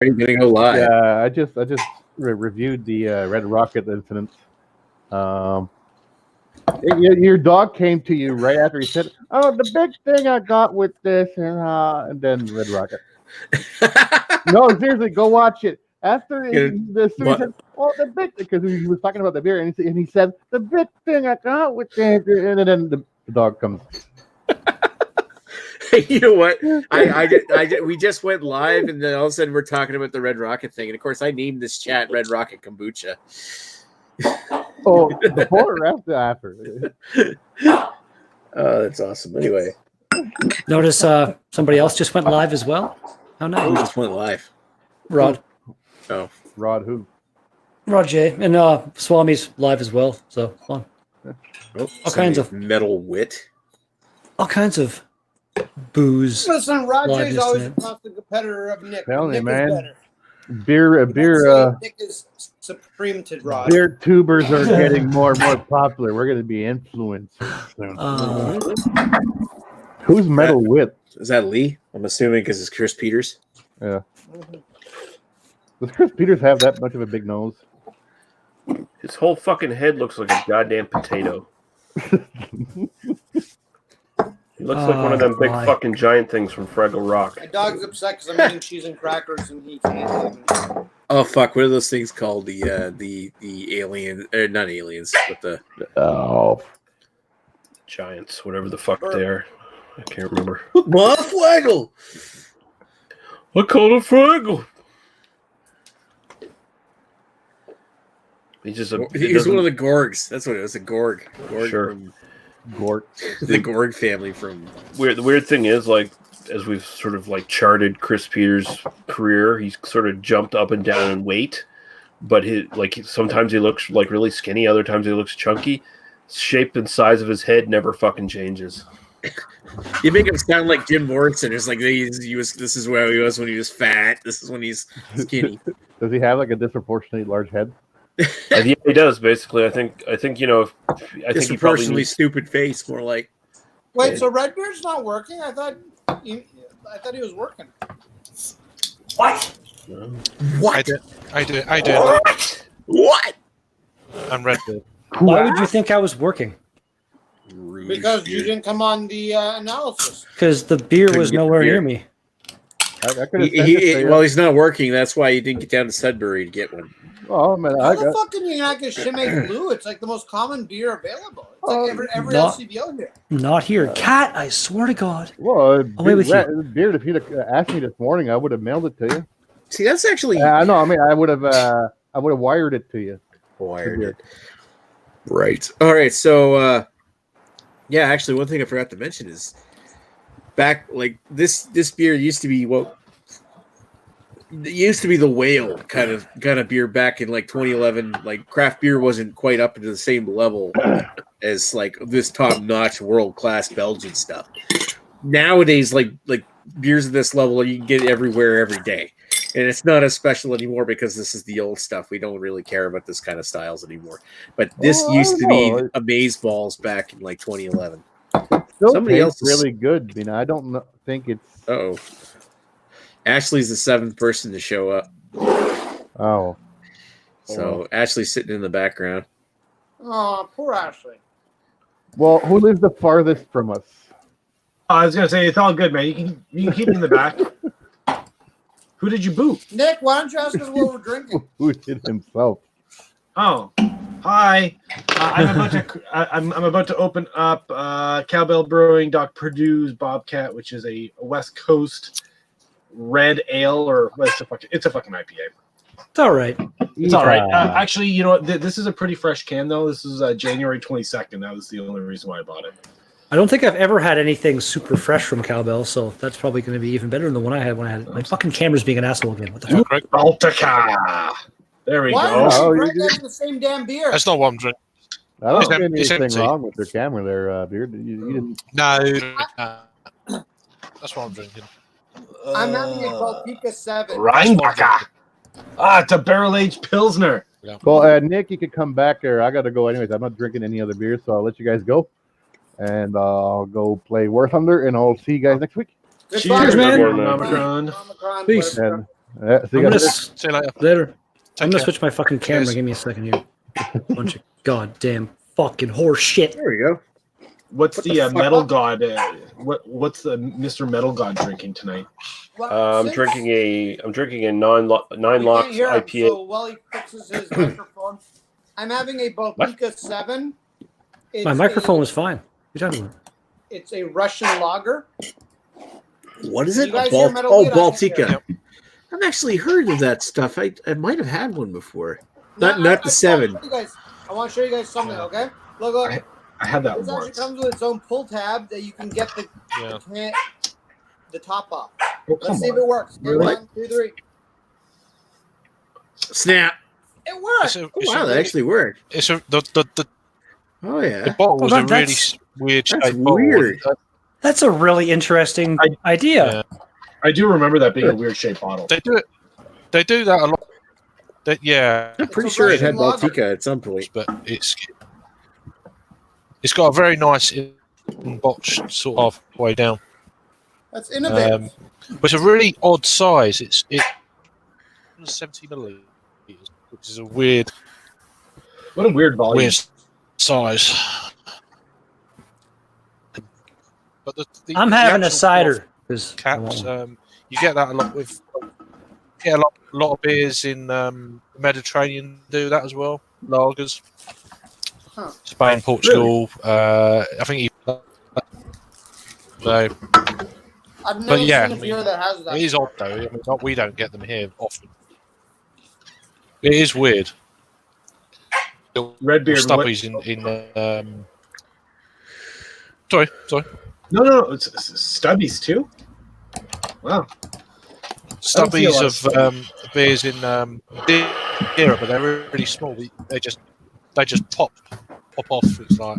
Are you gonna go live? Yeah, I just reviewed the Red Rocket incident. Your dog came to you right after he said, "Oh, the big thing I got with this," and then Red Rocket. No, seriously, go watch it. After the story said, "Oh, the big," because he was talking about the beer, and he said, "The big thing I got with this," and then the dog comes. You know what? We just went live, and then all of a sudden we're talking about the Red Rocket thing, and of course I named this chat Red Rocket Kombucha. Oh, before or after? Oh, that's awesome. Anyway, notice somebody else just went live as well. How nice! Who just went live? Rod. Oh, Rod who? Rod J. And Swami's live as well. So fun. All kinds of metal wit. All kinds of booze. Listen, Roger's always a constant competitor of Nick. Tell me, Nick man. is better. Beer. Nick is supreme to Rod. Beer tubers are getting more and more popular. We're going to be influencers soon. Who's metal wit? Is that Lee? I'm assuming because it's Chris Peters. Yeah. Does Chris Peters have that much of a big nose? His whole fucking head looks like a goddamn potato. He looks like one of them big fucking giant things from Fraggle Rock. My dog's upset because I'm eating cheese and crackers and he can't have it. Oh fuck! What are those things called? The alien, not aliens, but the giants, whatever the fuck they are. I can't remember. What Fraggle? I call it Fraggle. He's one of the Gorgs. That's what it was. A Gorg. Sure. Gorg. The Gorg family from. The weird thing is, like, as we've sort of like charted Chris Peters' career, he's sort of jumped up and down in weight, but sometimes he looks like really skinny, other times he looks chunky. Shape and size of his head never fucking changes. You make him sound like Jim Morrison. It's like this is where he was when he was fat. This is when he's skinny. Does he have like a disproportionately large head? Yeah, he does. Basically, I think disproportionately stupid face, more like. Wait, so Redbeard's not working? I thought he was working. What? What? I did. What? I'm Redbeard. Why would you think I was working? Because you didn't come on the analysis. Because the beer was nowhere near me. Well, he's not working. That's why he didn't get down to Sudbury to get one. Oh man, How the fuck can you not get Chimay Blue? It's like the most common beer available. It's like every LCBO here. Not here. Cat, I swear to God. Well, away with you. Beard, if you'd asked me this morning, I would have mailed it to you. See, that's actually. No, I mean, I would have wired it to you. Wired it. Right. All right. So, yeah, actually, one thing I forgot to mention is back like this beer used to be it used to be the whale kind of beer back in like 2011. Like craft beer wasn't quite up to the same level as like this top-notch world-class Belgian stuff. Nowadays, like beers at this level you can get everywhere every day. And it's not as special anymore because this is the old stuff. We don't really care about this kind of styles anymore. But this used to be Amazeballs back in like 2011. Somebody else is really good. You know, I don't think it's. Uh-oh. Ashley's the seventh person to show up. Oh. So Ashley's sitting in the background. Oh, poor Ashley. Well, who lives the farthest from us? I was gonna say it's all good, man. You can keep me in the back. Who did you boot? Nick, why don't you ask us what we're drinking? Who did himself? Oh, hi. I'm about to open up Cowbell Brewing Doc Purdue's Bobcat, which is a West Coast red ale, or it's a fucking IPA. It's all right. It's all right. Actually, you know what? This is a pretty fresh can, though. This is January 22nd. That was the only reason why I bought it. I don't think I've ever had anything super fresh from Cowbell, so that's probably going to be even better than the one I had when I had it. My fucking camera's being an asshole again. What the fuck? Baltica. There we go. Why are you drinking the same damn beer? That's not what I'm drinking. I don't see anything wrong with your camera there, Beard. You didn't. No. That's what I'm drinking. I'm having a Baltica 7. Rheinbacher. It's a barrel-aged Pilsner. Yeah. Well, Nick, you could come back there. I got to go anyways. I'm not drinking any other beer, so I'll let you guys go. And I'll go play War Thunder, and I'll see you guys next week. Cheers, man. Omicron. Peace. And See I'm you gonna guys. See you later. later. I'm Take gonna care. switch my fucking camera. Cheers. Give me a second here. Bunch of goddamn fucking horse shit. There we go. What's What the, the fuck? Metal God? What's the Mr. Metal God drinking tonight? Well, I'm since drinking a nine we can't locks hear him, IPA. so while he fixes his microphone, I'm having a Baltica 7. It's My microphone was fine. What are you talking about? It's a Russian lager. What is You it? guys hear Metal Gear? I can't hear Baltica. it. I've actually heard of that stuff. I might have had one before. Not I the 7. I want to show you guys something, okay? Look. I had that This actually once. comes with its own pull tab that you can get Yeah. the top off. Oh, come Let's see if on. it works. Okay, Really? 1, 2, 3. Snap. It works. Oh, wow, that actually worked. It's a the Oh, yeah. bottle was Well, a really that's- weird That's shaped bottle. weird. That's a really interesting idea. Yeah. I do remember that being a weird shaped bottle. They do it. They do that a lot. Yeah, I'm pretty a sure it had Russian lager. Baltica at some point. but it's got a very nice botched sort of way down. That's innovative. But it's a really odd size. It's 70 milliliters, which is a weird What a weird volume. size. But the I'm having a actual cider. 'Cause I caps. want one. You get that a lot with. Yeah, a lot of beers in the Mediterranean do that as well. Lagers. Huh. Spain, Portugal. I think. So I've never yeah, seen a I beer mean, that has that. it is odd though. I mean, we don't get them here often. It is weird. Redbeard. Stubbies Sorry. No, it's Stubbies too. Wow. Stubbies a lot of beers in Europe, but they're really small. They just pop off. It's like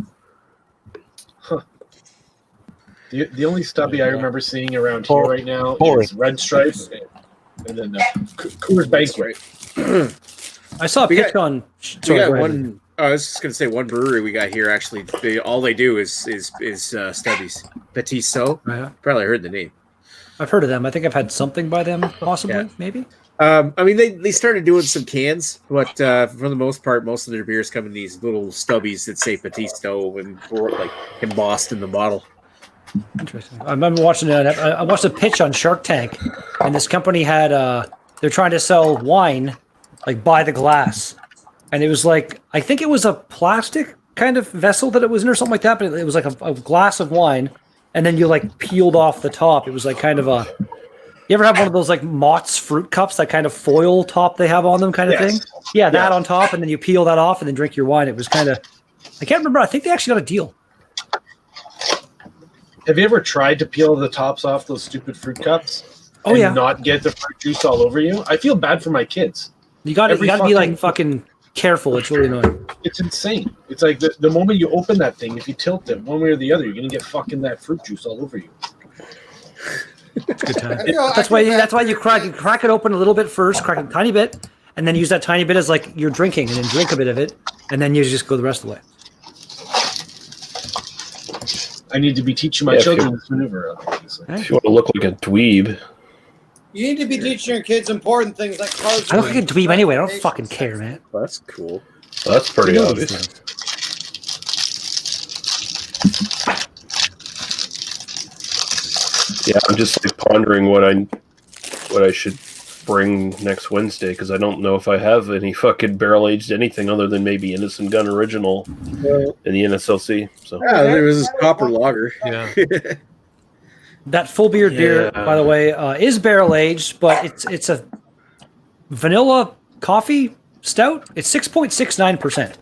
The only Stubby I remember seeing around here Boring. right now Boring. is Red Stripe, and then Coors Banquet. I saw a We pitch got- on. We Sorry, got go ahead. one. I was just gonna say one brewery we got here. Actually, all they do is Stubbies. Petit Sau. Yeah. Probably heard the name. I've heard of them. I think I've had something by them, possibly, Yeah. maybe. I mean, they started doing some cans, but for the most part, most of their beers come in these little stubbies that say Petit Sau and like embossed in the bottle. Interesting. I remember watching I watched a pitch on Shark Tank, and this company had they're trying to sell wine like by the glass, and it was like I think it was a plastic kind of vessel that it was in or something like that, but it was like a glass of wine, and then you like peeled off the top. It was like kind of a. You ever have one of those like Mott's fruit cups, that kind of foil top they have on them, kind of Yes. thing? Yeah, that Yes. on top, and then you peel that off and then drink your wine. It was kind of. I can't remember. I think they actually got a deal. Have you ever tried to peel the tops off those stupid fruit cups? Oh, and yeah. not get the fruit juice all over you? I feel bad for my kids. You got to Every be fucking- like fucking careful. It's really annoying. It's insane. It's like the moment you open that thing, if you tilt it one way or the other, you're gonna get fucking that fruit juice all over you. It's a good time. I feel That's why bad you for crack kids. it open a little bit first, crack it a tiny bit, and then use that tiny bit as like you're drinking, and then drink a bit of it, and then you just go the rest of the way. I need to be teaching my Yeah, if children you- this maneuver. Obviously. If you want to look like a dweeb, You need to be teaching your kids important things like cars. I look like a dweeb anyway. I don't fucking care, man. Well, that's cool. that's pretty You know obvious. these things. Yeah, I'm just like pondering what I should bring next Wednesday because I don't know if I have any fucking barrel aged anything other than maybe Innocent Gun Original in the NSLC. So Yeah, there was this copper lager. yeah. That full beard beer, Yeah. by the way, is barrel aged, but it's a vanilla coffee stout. It's 6.69%,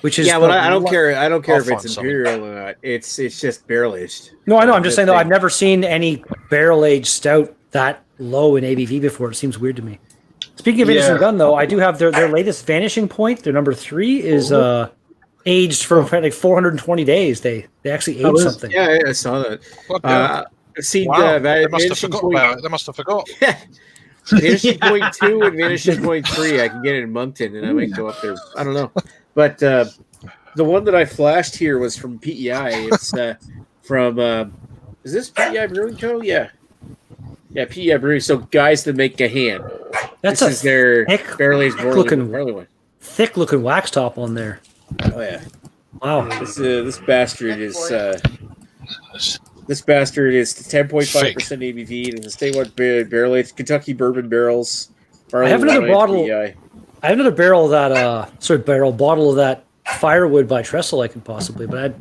which is Yeah, but I don't care. I don't care I'll if it's find something. imperial or not. It's just barrel aged. No, I know. I'm just saying though, Thing. I've never seen any barrel aged stout that low in ABV before. It seems weird to me. Speaking of Innocent Yeah. Gun, though, I do have their latest Vanishing Point. Their number 3 is aged for like 420 days. They actually Oh, aged is- something. Yeah, I saw that. What the- See, wow. They must have Vanishing forgot Point, about it. They must have forgot. Vanishing Point 2 and Vanishing Point 3. I can get it in Moncton, and I might go up there. I don't know, but the one that I flashed here was from PEI. It's from is this PEI Brewing Co? Yeah, Yeah, PEI Brewing. So guys that make a hand. That's This is their thick barrel-aged looking- barley wine. thick-looking wax top on there. Oh yeah. Wow. This bastard is 10.5% ABV. It's a statewide barrel aged Kentucky bourbon barrels. I have another bottle. PEI. I have another barrel of that bottle of that Firewood by Trestle I can possibly, but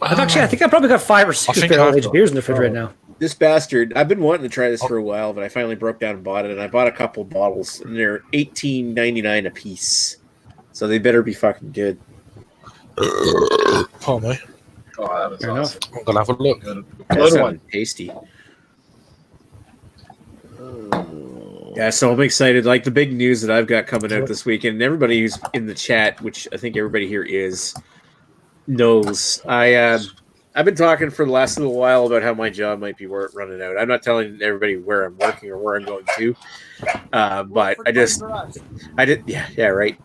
I think I probably got 5 or 6 barrel aged beers in the fridge right now. This bastard, I've been wanting to try this for a while, but I finally broke down and bought it, and I bought a couple bottles, and they're $18.99 a piece. So they better be fucking good. Oh, me. Oh, that was Fair awesome. I'm gonna have a look. Good. That Good sounded one. tasty. Yeah, so I'm excited. Like the big news that I've got coming out this weekend, and everybody who's in the chat, which I think everybody here knows. I've been talking for the last little while about how my job might be running out. I'm not telling everybody where I'm working or where I'm going to, but I just right.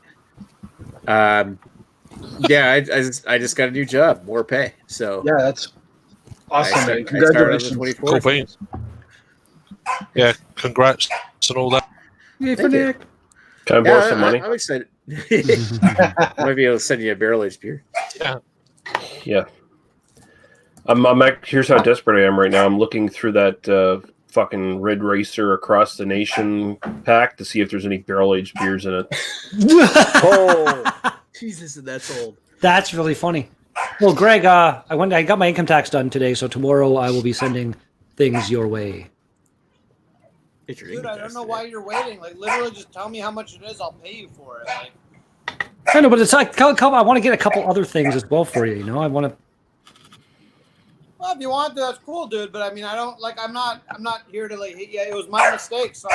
I just got a new job, more pay. So Yeah, that's awesome. I Man. started on the Congratulations. 24th. Cool beans. Yeah, congrats and all that. Yay for Thank you. Nick. Can I borrow some money? I'm excited. Might be able to send you a barrel aged beer. Yeah. Here's how desperate I am right now. I'm looking through that fucking Red Racer Across the Nation pack to see if there's any barrel-aged beers in it. Oh, Jesus, that's old. That's really funny. Well, Greg, I got my income tax done today, so tomorrow I will be sending things your way. Dude, I don't know why you're waiting. Like, literally, just tell me how much it is. I'll pay you for it. Like, I know, but it's like, I want to get a couple other things as well for you. You know, I want to. well, if you want to, that's cool, dude. But I mean, I don't like. I'm not here to like hit you. It was my mistake, so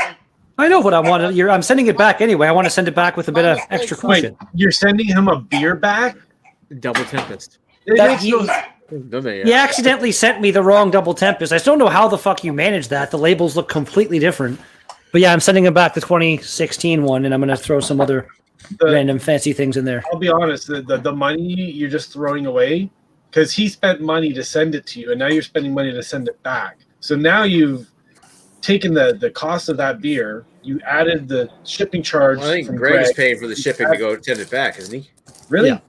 I know, but I want to. I'm sending it back anyway. I want to send it back with a bit of extra cool Wait, shit. you're sending him a beer back? Double Tempest. It That makes he- no- He accidentally sent me the wrong Double Tempest. I still don't know how the fuck you managed that. The labels look completely different. But yeah, I'm sending him back the 2016 one, and I'm going to throw some other random fancy things in there. I'll be honest, the money you're just throwing away, because he spent money to send it to you, and now you're spending money to send it back. So now you've taken the cost of that beer, you added the shipping charge. Well, I think from Greg is Greg. paying for the shipping to go send it back, isn't he? Really? Yeah.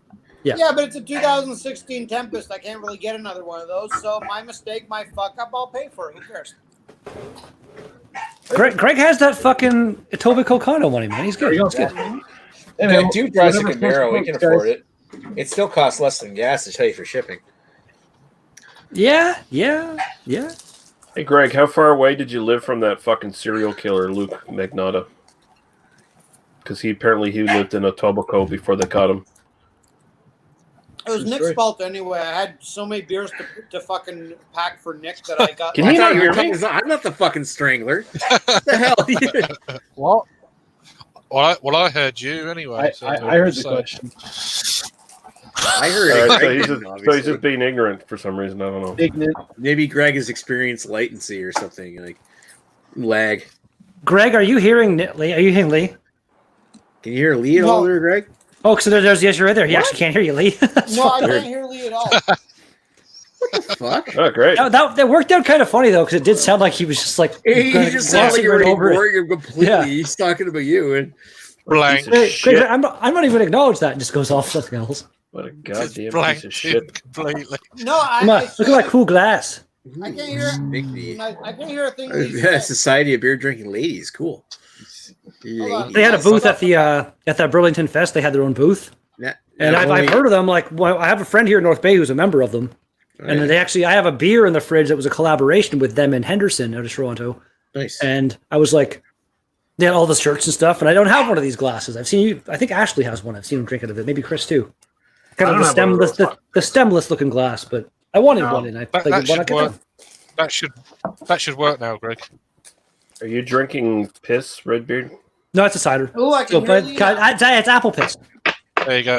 Yeah. yeah. But it's a 2016 Tempest. I can't really get another one of those. So my mistake, my fuck up. I'll pay for it. Who cares? Greg has that fucking Etobicoke condo money, man. He's good. There you go. He's good. Hey, Yeah, man, dude drives a whatever Camaro. We floats can your afford boats, it. It still costs less than gas to pay for shipping. Yeah. Hey, Greg, how far away did you live from that fucking serial killer, Luke Magnotta? Because he lived in Etobicoke before they caught him. It was Nick's fault anyway. I had so many beers to fucking pack for Nick that I got. Can you not hear me? I'm not the fucking strangler. What the hell? Well, Well, I heard you anyway. I heard the question. I heard All right, it. so he's just being ignorant for some reason. I don't know. Ignorant. Maybe Greg has experienced latency or something like lag. Greg, are you hearing Lee? Are you hearing Lee? Can you hear Lee at all there, Greg? Oh, so there's yes, you're right there. He actually can't hear you, Lee. No, I can't hear Lee at all. Fuck. Oh, great. that worked out kind of funny though, because it did sound like he was just like He just sounds like glossing you're right over it. ignoring him completely. Yeah. He's talking about you. And Blank. Piece of shit. Greg, I'm not even acknowledge that. And just goes off something else. What a goddamn Blank piece of shit. completely. No, Come on, look at that cool glass. I can't hear. Big I can't hear a thing. yeah, Society of Beer Drinking Ladies. Cool. on. They had a booth at that Burlington Fest. They had their own booth, and I've heard of them. Like, well, I have a friend here in North Bay who's a member of them, and they actually I have a beer in the fridge that was a collaboration with them and Henderson out of Toronto. Nice. And I was like, they had all the shirts and stuff, and I don't have one of these glasses. I've seen you. I think Ashley has one. I've seen him drink out of it. Maybe Chris too. Kind of the stemless, the stemless looking glass, but I wanted one, and I That played should one. work. That should work now, Greg. Are you drinking piss, Redbeard? No, it's a cider. Oh, I So, can hear but Lee. it's apple piss. There you go.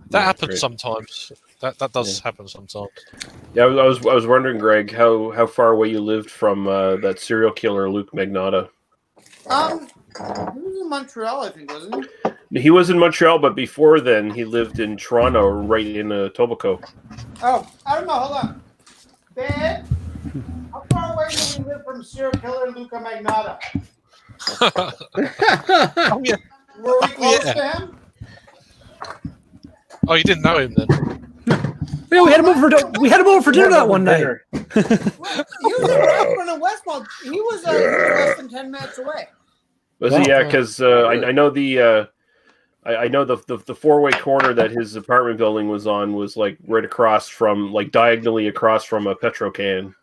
That happens Great. sometimes. That does happen sometimes. Yeah, I was wondering, Greg, how far away you lived from that serial killer, Luke Magnotta. He was in Montreal, I think, wasn't he? He was in Montreal, but before then, he lived in Toronto, right in Etobicoke. Oh, I don't know. Hold on. Ben, how far far away do we live from serial killer Luca Magnotta? Oh, yeah. Were we close Yeah. to him? Oh, you didn't know him then? Yeah, we had him over for dinner that one night. Well, he was in Rockland and Westmont. He was less than 10 minutes away. Was he? Yeah, because I know the I know the four-way corner that his apartment building was on was like right across from, like diagonally across from a Petrocan.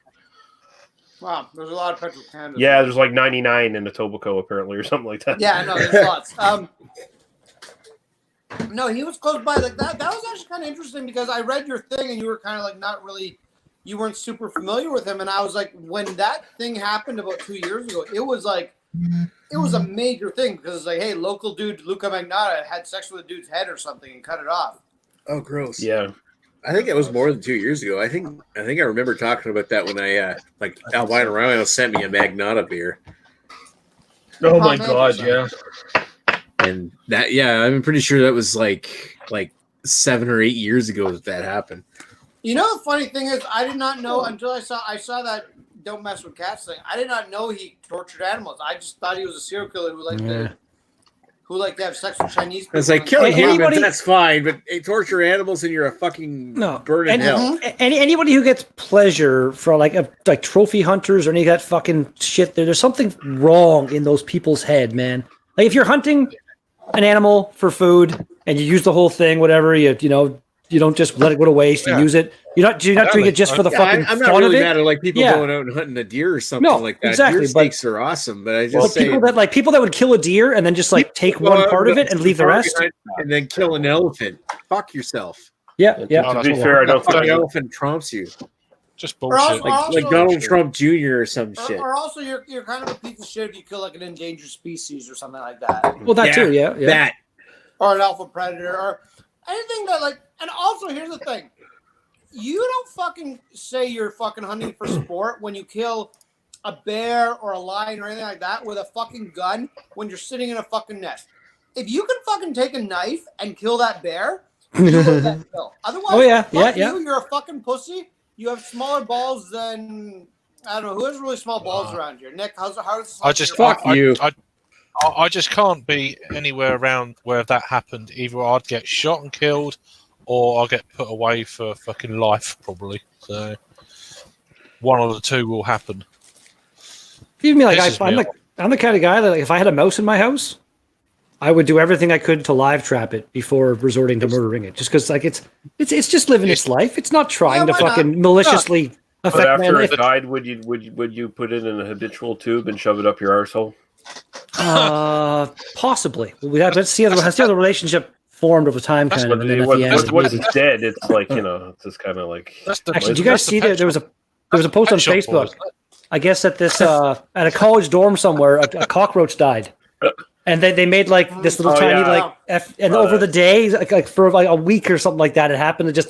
Wow, there's a lot of petrol cans. Yeah, there's like 99 in Etobicoke apparently, or something like that. Yeah, I know, there's lots. No, he was close by. Like that was actually kind of interesting because I read your thing and you were kind of like not really, you weren't super familiar with him, and I was like, when that thing happened about 2 years ago, it was a major thing because it's like, hey, local dude Luca Magnotta had sex with a dude's head or something and cut it off. Oh, gross. Yeah. I think it was more than 2 years ago. I think I remember talking about that when I like Albino Rhino sent me a Magnotta beer. Oh my god, yeah. And that, yeah, I'm pretty sure that was like 7 or 8 years ago that happened. You know, the funny thing is, I did not know until I saw that "Don't Mess with Cats" thing. I did not know he tortured animals. I just thought he was a serial killer who liked to have sex with Chinese people. It's like killing humans, that's fine, but torture animals and you're a fucking burn in hell. Anybody who gets pleasure from like trophy hunters or any of that fucking shit, there's something wrong in those people's head, man. Like if you're hunting an animal for food and you use the whole thing, whatever, you don't just let it go to waste. You use it. You're not doing it just for the fucking I'm fun not really of it. mad at like people going out and hunting a deer or something like that. Exactly, Deer steaks are awesome, but I just say people that would kill a deer and then just like take one part of it and leave the rest, and then kill an elephant. Fuck yourself. Yeah. To be fair, I don't think an elephant trumps you. Just bullshit. Like Donald Trump Jr. or some shit. Or also, you're kind of a piece of shit if you kill like an endangered species or something like that. Well, that too, yeah. That. Or an alpha predator or anything that like. And also, here's the thing: you don't fucking say you're fucking hunting for sport when you kill a bear or a lion or anything like that with a fucking gun when you're sitting in a fucking nest. If you can fucking take a knife and kill that bear, you will that kill. Otherwise, you're a fucking pussy. You have smaller balls than I don't know who has really small balls around here. Nick, how's I just fuck you. I just can't be anywhere around where that happened. Either I'd get shot and killed, or I'll get put away for fucking life, probably. So one of the two will happen. Even me, I'm the kind of guy that if I had a mouse in my house, I would do everything I could to live trap it before resorting to murdering it. Just because it's just living its life. It's not trying to fucking maliciously affect. But after it died, would you put it in a habitual tube and shove it up your arsehole? Possibly. We have to see how the relationship formed over time, kind of. And then at the end, once it's dead, it's like it's just kind of like. Actually, did you guys see that there was a post on Facebook? I guess at this at a college dorm somewhere, a cockroach died, and they made like this little tiny and over the day, like for like a week or something like that, it happened to just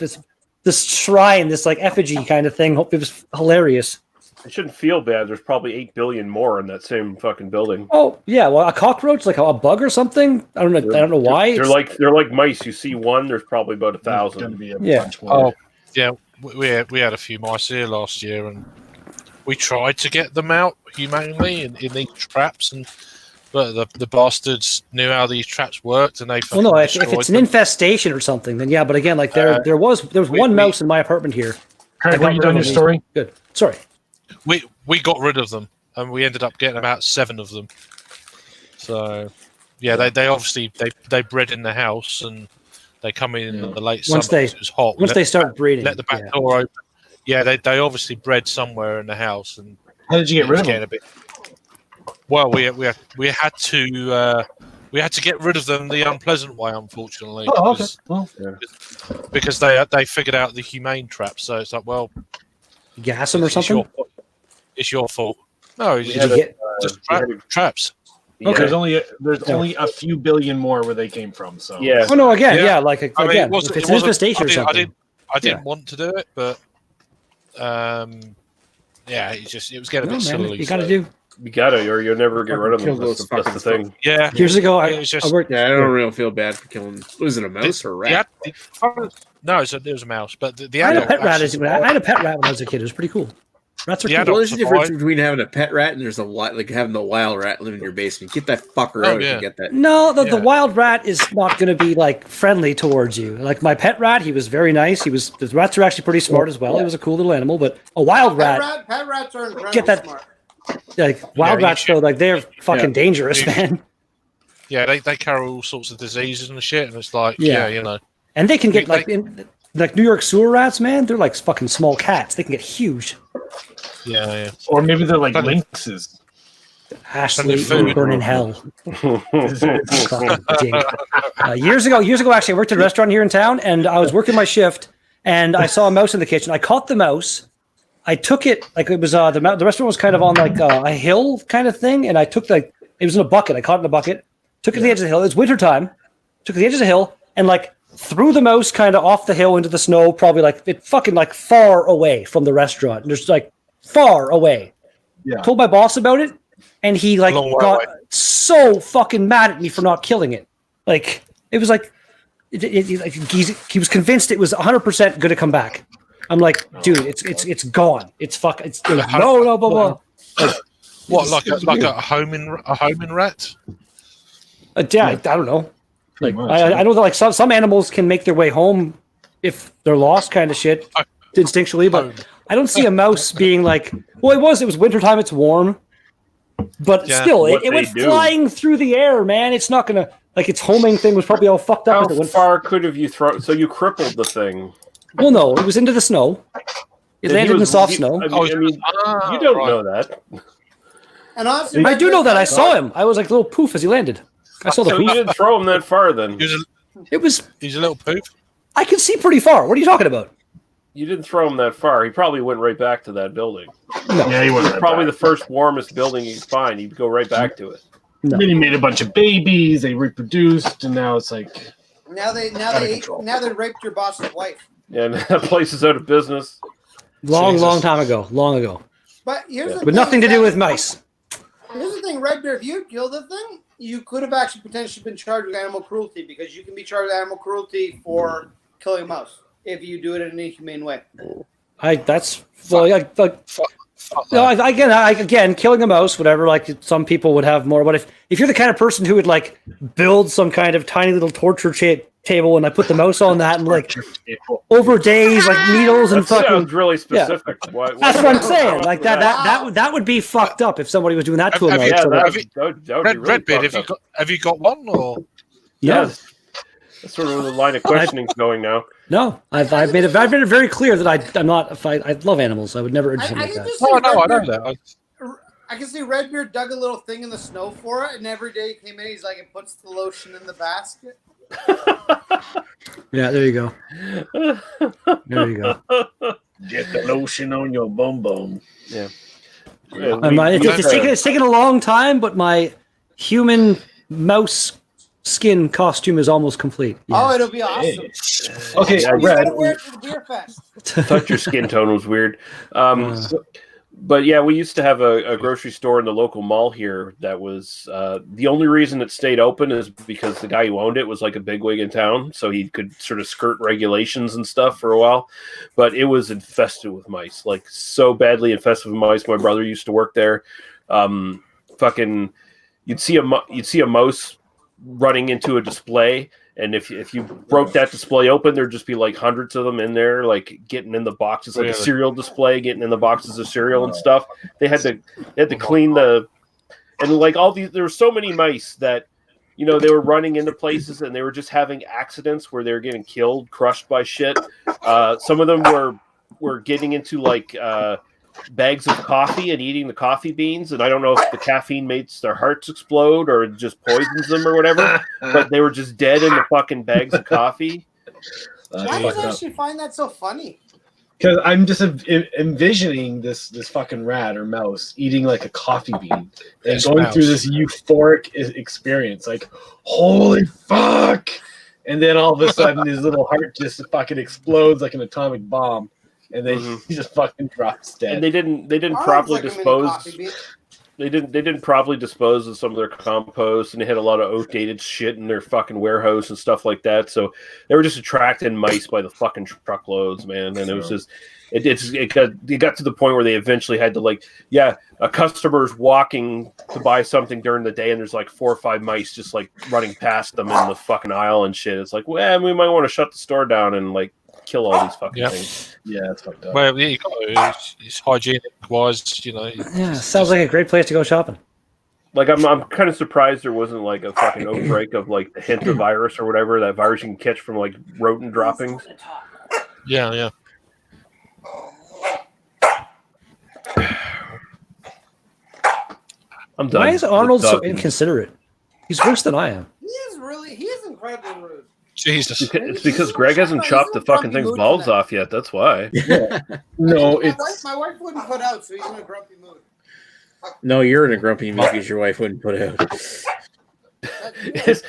this shrine, this like effigy kind of thing. It was hilarious. It shouldn't feel bad. There's probably 8 billion more in that same fucking building. Oh yeah, well a cockroach, like a bug or something. I don't know why. They're like mice. You see one, there's probably about 1,000. Oh yeah, we had a few mice here last year, and we tried to get them out humanely in these traps, but the bastards knew how these traps worked, and they. Well, no, if it's an infestation or something, then yeah. But again, like there was one mouse in my apartment here. Have you done your story? Good. Sorry. We got rid of them, and we ended up getting about 7 of them. So, yeah, they obviously they bred in the house, and they come in the late summer. It was hot. Once they start breeding, let the back door open. Yeah, they obviously bred somewhere in the house, and how did you get rid of them? Well, we had to get rid of them the unpleasant way, unfortunately. Oh, okay. Because they figured out the humane trap, so it's like, well, gas them or something. It's your fault. No, just traps. Okay. There's only a few billion more where they came from. So yeah. Oh no, again, if it's an infestation or something. I didn't want to do it, but it was getting a bit silly. You gotta do. You gotta, or you'll never get rid of them. That's the thing. Yeah. Years ago, I don't really feel bad for killing. Was it a mouse or a rat? No, it was a mouse. But I had a pet rat. I had a pet rat when I was a kid. It was pretty cool. Rats are Yeah, cool. Well, there's a difference survive. between having a pet rat and there's like having the wild rat living in your basement. Get that fucker Oh, out if yeah. you get that. No, the Yeah. wild rat is not going to be like friendly towards you. Like my pet rat, he was very nice. The rats are actually pretty smart as well. He was a cool little animal, but a wild rat, Pet rats are incredibly Get that- smart. like wild you rats though, like they're fucking dangerous, You- man. Yeah, they carry all sorts of diseases and shit, and it's like, Yeah. you know. And they can get They- like New York sewer rats, man. They're like fucking small cats. They can get huge. Yeah. Or maybe they're like But- lynxes. Ashley, food. you burn in hell. Fucking dink. Years ago, actually, I worked at a restaurant here in town, and I was working my shift, and I saw a mouse in the kitchen. I caught the mouse. I took it like it was the restaurant was kind of on like a hill kind of thing, and I took it was in a bucket. I caught it in a bucket, took it to the edge of the hill. It's wintertime. Took it to the edge of the hill and like threw the mouse kind of off the hill into the snow, probably like it fucking like far away from the restaurant. There's like far away. Yeah. Told my boss about it, and he like Long way got away. so fucking mad at me for not killing it. Like it was like he was convinced it was 100% going to come back. I'm like, dude, it's gone. It's fuck. It's no, blah blah. What, like a homing rat? Yeah, I don't know. Like much, I know that like some animals can make their way home if they're lost, kind of shit, instinctually. But I don't see a mouse being like, well, it was wintertime. It's warm, but Yeah, still, what it went they do. flying through the air, man. It's not gonna like its homing thing was probably all fucked up. How as it went far could have you thrown? So you crippled the thing. Well, no, it was into the snow. It And landed in the soft he- snow. I mean, you don't know that. And honestly, I do know that. I saw him. I was like a little poof as he landed. I saw the So you poof. didn't throw him that far then. It was. He's a little poof. I can see pretty far. What are you talking about? You didn't throw him that far. He probably went right back to that building. Yeah, he was Probably the first warmest building he'd find. He'd go right back to it. No. Then he made a bunch of babies. They reproduced, and now it's like now they raped your boss's wife. And that place is out of business. Long Jesus. time ago. Long ago. But here's the But nothing to do with mice. Here's the thing, Red Bear, if you killed the thing, you could have actually potentially been charged with animal cruelty because you can be charged with animal cruelty for killing a mouse if you do it in an inhumane way. Again, killing a mouse, whatever. Like some people would have more, but if you're the kind of person who would like build some kind of tiny little torture table and I put the mouse on that and like over days, like needles and That fucking. sounds really specific. Why, That's what I'm saying. Like that would be fucked up if somebody was doing that to a mouse. Yeah, So, that like, would be really Redbeard, fucked up. have you got one or? no, Yes. That's sort of the line of questioning's going now. no, I've made it very clear that I'm not. If I love animals, I would never urge I something like can that. just see No, I know Redbeard- that. I can see Redbeard dug a little thing in the snow for it, and every day he came in, he's like, it puts the lotion in the basket. Yeah, there you go. There you go. get the lotion on your bum bum. Yeah, It's taken a long time, but my human mouse skin costume is almost complete. Oh, Yeah. it'll be awesome. Okay, Yeah, You Red. gotta wear it to the beer fest. I thought your skin tone was weird. But yeah, we used to have a grocery store in the local mall here that was the only reason it stayed open is because the guy who owned it was like a bigwig in town, so he could sort of skirt regulations and stuff for a while. But it was infested with mice, like so badly infested with mice. My brother used to work there. Fucking, you'd see a mouse running into a display. And if you broke that display open, there'd just be like hundreds of them in there, like getting in the boxes, like a cereal display, getting in the boxes of cereal and stuff. They had to clean the, and like all these, there were so many mice that, you know, they were running into places and they were just having accidents where they were getting killed, crushed by shit. Some of them were getting into like bags of coffee and eating the coffee beans, and I don't know if the caffeine makes their hearts explode or it just poisons them or whatever, but they were just dead in the fucking bags of coffee. Why do you actually find that so funny? Because I'm just envisioning this fucking rat or mouse eating like a coffee bean and Yes, going mouse. through this euphoric experience, like holy fuck, and then all of a sudden his little heart just fucking explodes like an atomic bomb, and then he just fucking drops dead. And they didn't I properly like a mini dispose. coffee bean. They didn't properly dispose of some of their compost, and they had a lot of outdated shit in their fucking warehouse and stuff like that. So they were just attracting mice by the fucking truckloads, man. And it was just it got to the point where they eventually had to a customer's walking to buy something during the day, and there's like 4 or 5 mice just like running past them in the fucking aisle and shit. It's like, well, we might want to shut the store down and like kill all these fucking things. Yeah, it's fucked up. Well, yeah, it's hygienic wise, Yeah, sounds like a great place to go shopping. Like I'm kind of surprised there wasn't like a fucking outbreak of like the hint of virus or whatever, that virus you can catch from like rodent droppings. Yeah. I'm done. Why is Arnold so Done. inconsiderate? He's worse than I am. He is incredibly rude. Jesus. It's because Greg hasn't chopped the fucking thing's balls off yet. That's why. No, My wife wouldn't put out, so he's in a grumpy mood. No, you're in a grumpy mood because your wife wouldn't put out. Is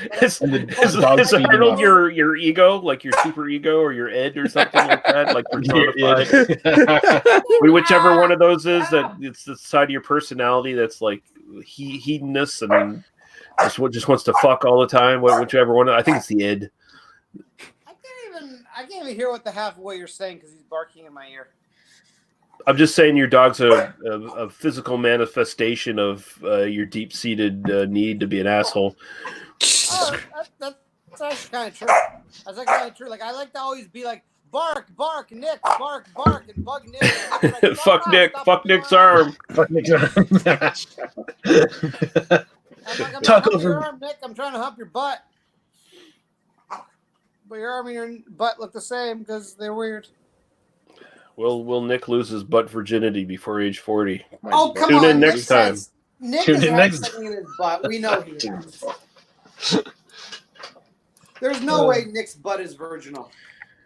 Arnold your ego, like your super ego or your ed or something like that? Like personified? Whichever one of those is, that it's the side of your personality that's like hedonist and just wants to fuck all the time. Whichever one. I think it's the id. I can't even hear what the half of what you're saying because he's barking in my ear. I'm just saying your dog's a physical manifestation of your deep-seated need to be an asshole. Oh, that's actually kind of true. That's actually kind of true. Like I like to always be like, bark, Nick, bark, and bug Nick. Like, fuck Nick, fuck Nick's arm. Fuck Nick's arm. I'm like, Talk hump over. your arm, Nick. I'm trying to hump your butt. But your arm and your butt look the same because they're weird. Will Nick lose his butt virginity before age 40? Oh, come Tune on. in next time. Nick Tune has in had next something in his butt. We know he has. There's no way Nick's butt is virginal.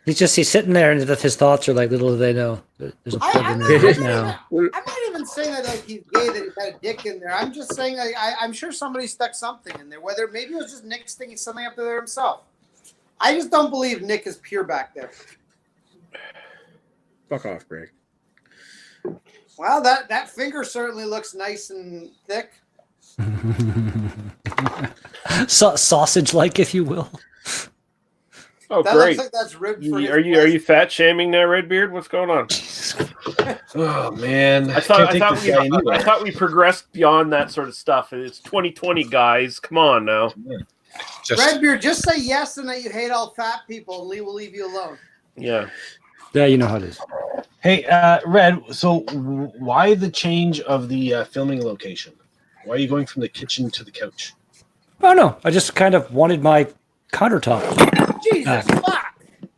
He's sitting there, and his thoughts are like, little do they know. There's a plug in there right now. I'm not even saying that like he's gay, that he's had a dick in there. I'm just saying like, I'm sure somebody stuck something in there. Whether maybe it was just Nick sticking something up there himself. I just don't believe Nick is pure back there. Fuck off, Greg. Well, that finger certainly looks nice and thick. Sausage-like, if you will. Oh, That great. looks like that's ribbed for Are you fat shaming now, Redbeard? What's going on? Oh man, I thought we progressed beyond that sort of stuff. It's 2020, guys. Come on now. Redbeard, just say yes and that you hate all fat people and we'll leave you alone. Yeah. Yeah, you know how it is. Hey, Red. So, why the change of the filming location? Why are you going from the kitchen to the couch? Oh no, I just kind of wanted my countertop, Jesus fuck!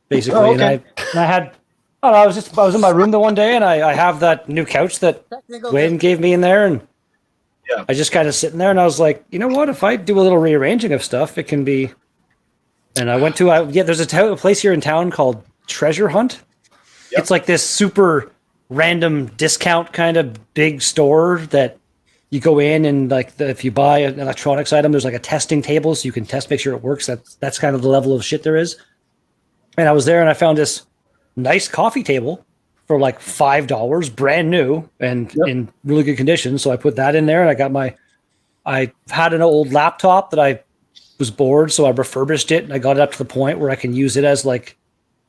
basically. Oh, okay. And I had. Oh, I was in my room the one day, and I have that new couch that Technical Wayne gave me in there, and Yeah. I just kind of sitting there, and I was like, you know what? If I do a little rearranging of stuff, it can be. And I went to there's a place here in town called Treasure Hunt. Yep. It's like this super random discount kind of big store that you go in and if you buy an electronics item, there's like a testing table so you can make sure it works. That's kind of the level of shit there is. And I was there and I found this nice coffee table for like $5, brand new and in really good condition. So I put that in there and I had an old laptop that I was bored, so I refurbished it and I got it up to the point where I can use it as like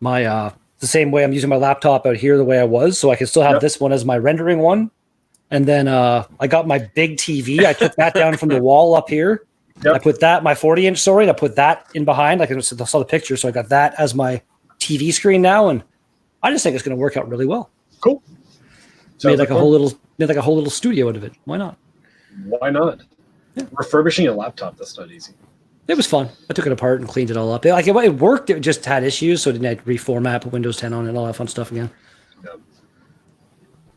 my the same way I'm using my laptop out here the way I was, so I can still have this one as my rendering one. And then I got my big TV. I took that down from the wall up here. Yep. I put that, my 40-inch, and I put that in behind. I saw the picture, so I got that as my TV screen now, and I just think it's going to work out really well. Cool. Made like a whole little studio out of it. Why not? Why not? Yeah. Refurbishing a laptop, that's not easy. It was fun. I took it apart and cleaned it all up. It worked. It just had issues, so I didn't reformat, put Windows 10 on it, and all that fun stuff again. Yeah.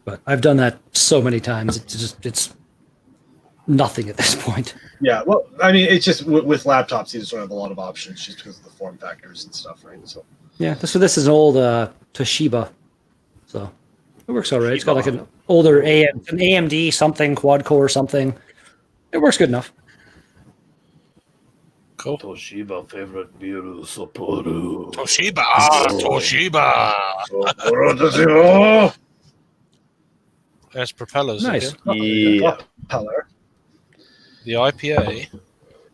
But I've done that so many times. It's nothing at this point. Yeah. Well, I mean, it's just with laptops, you just don't have a lot of options just because of the form factors and stuff, right? So. Yeah. So this is an old Toshiba, so it works all right. It's got like an older an AMD something quad core something. It works good enough. Cool. Toshiba favorite beer is Sapporo. Toshiba. There's propellers. Nice. Again. Yeah. Propeller. The IPA,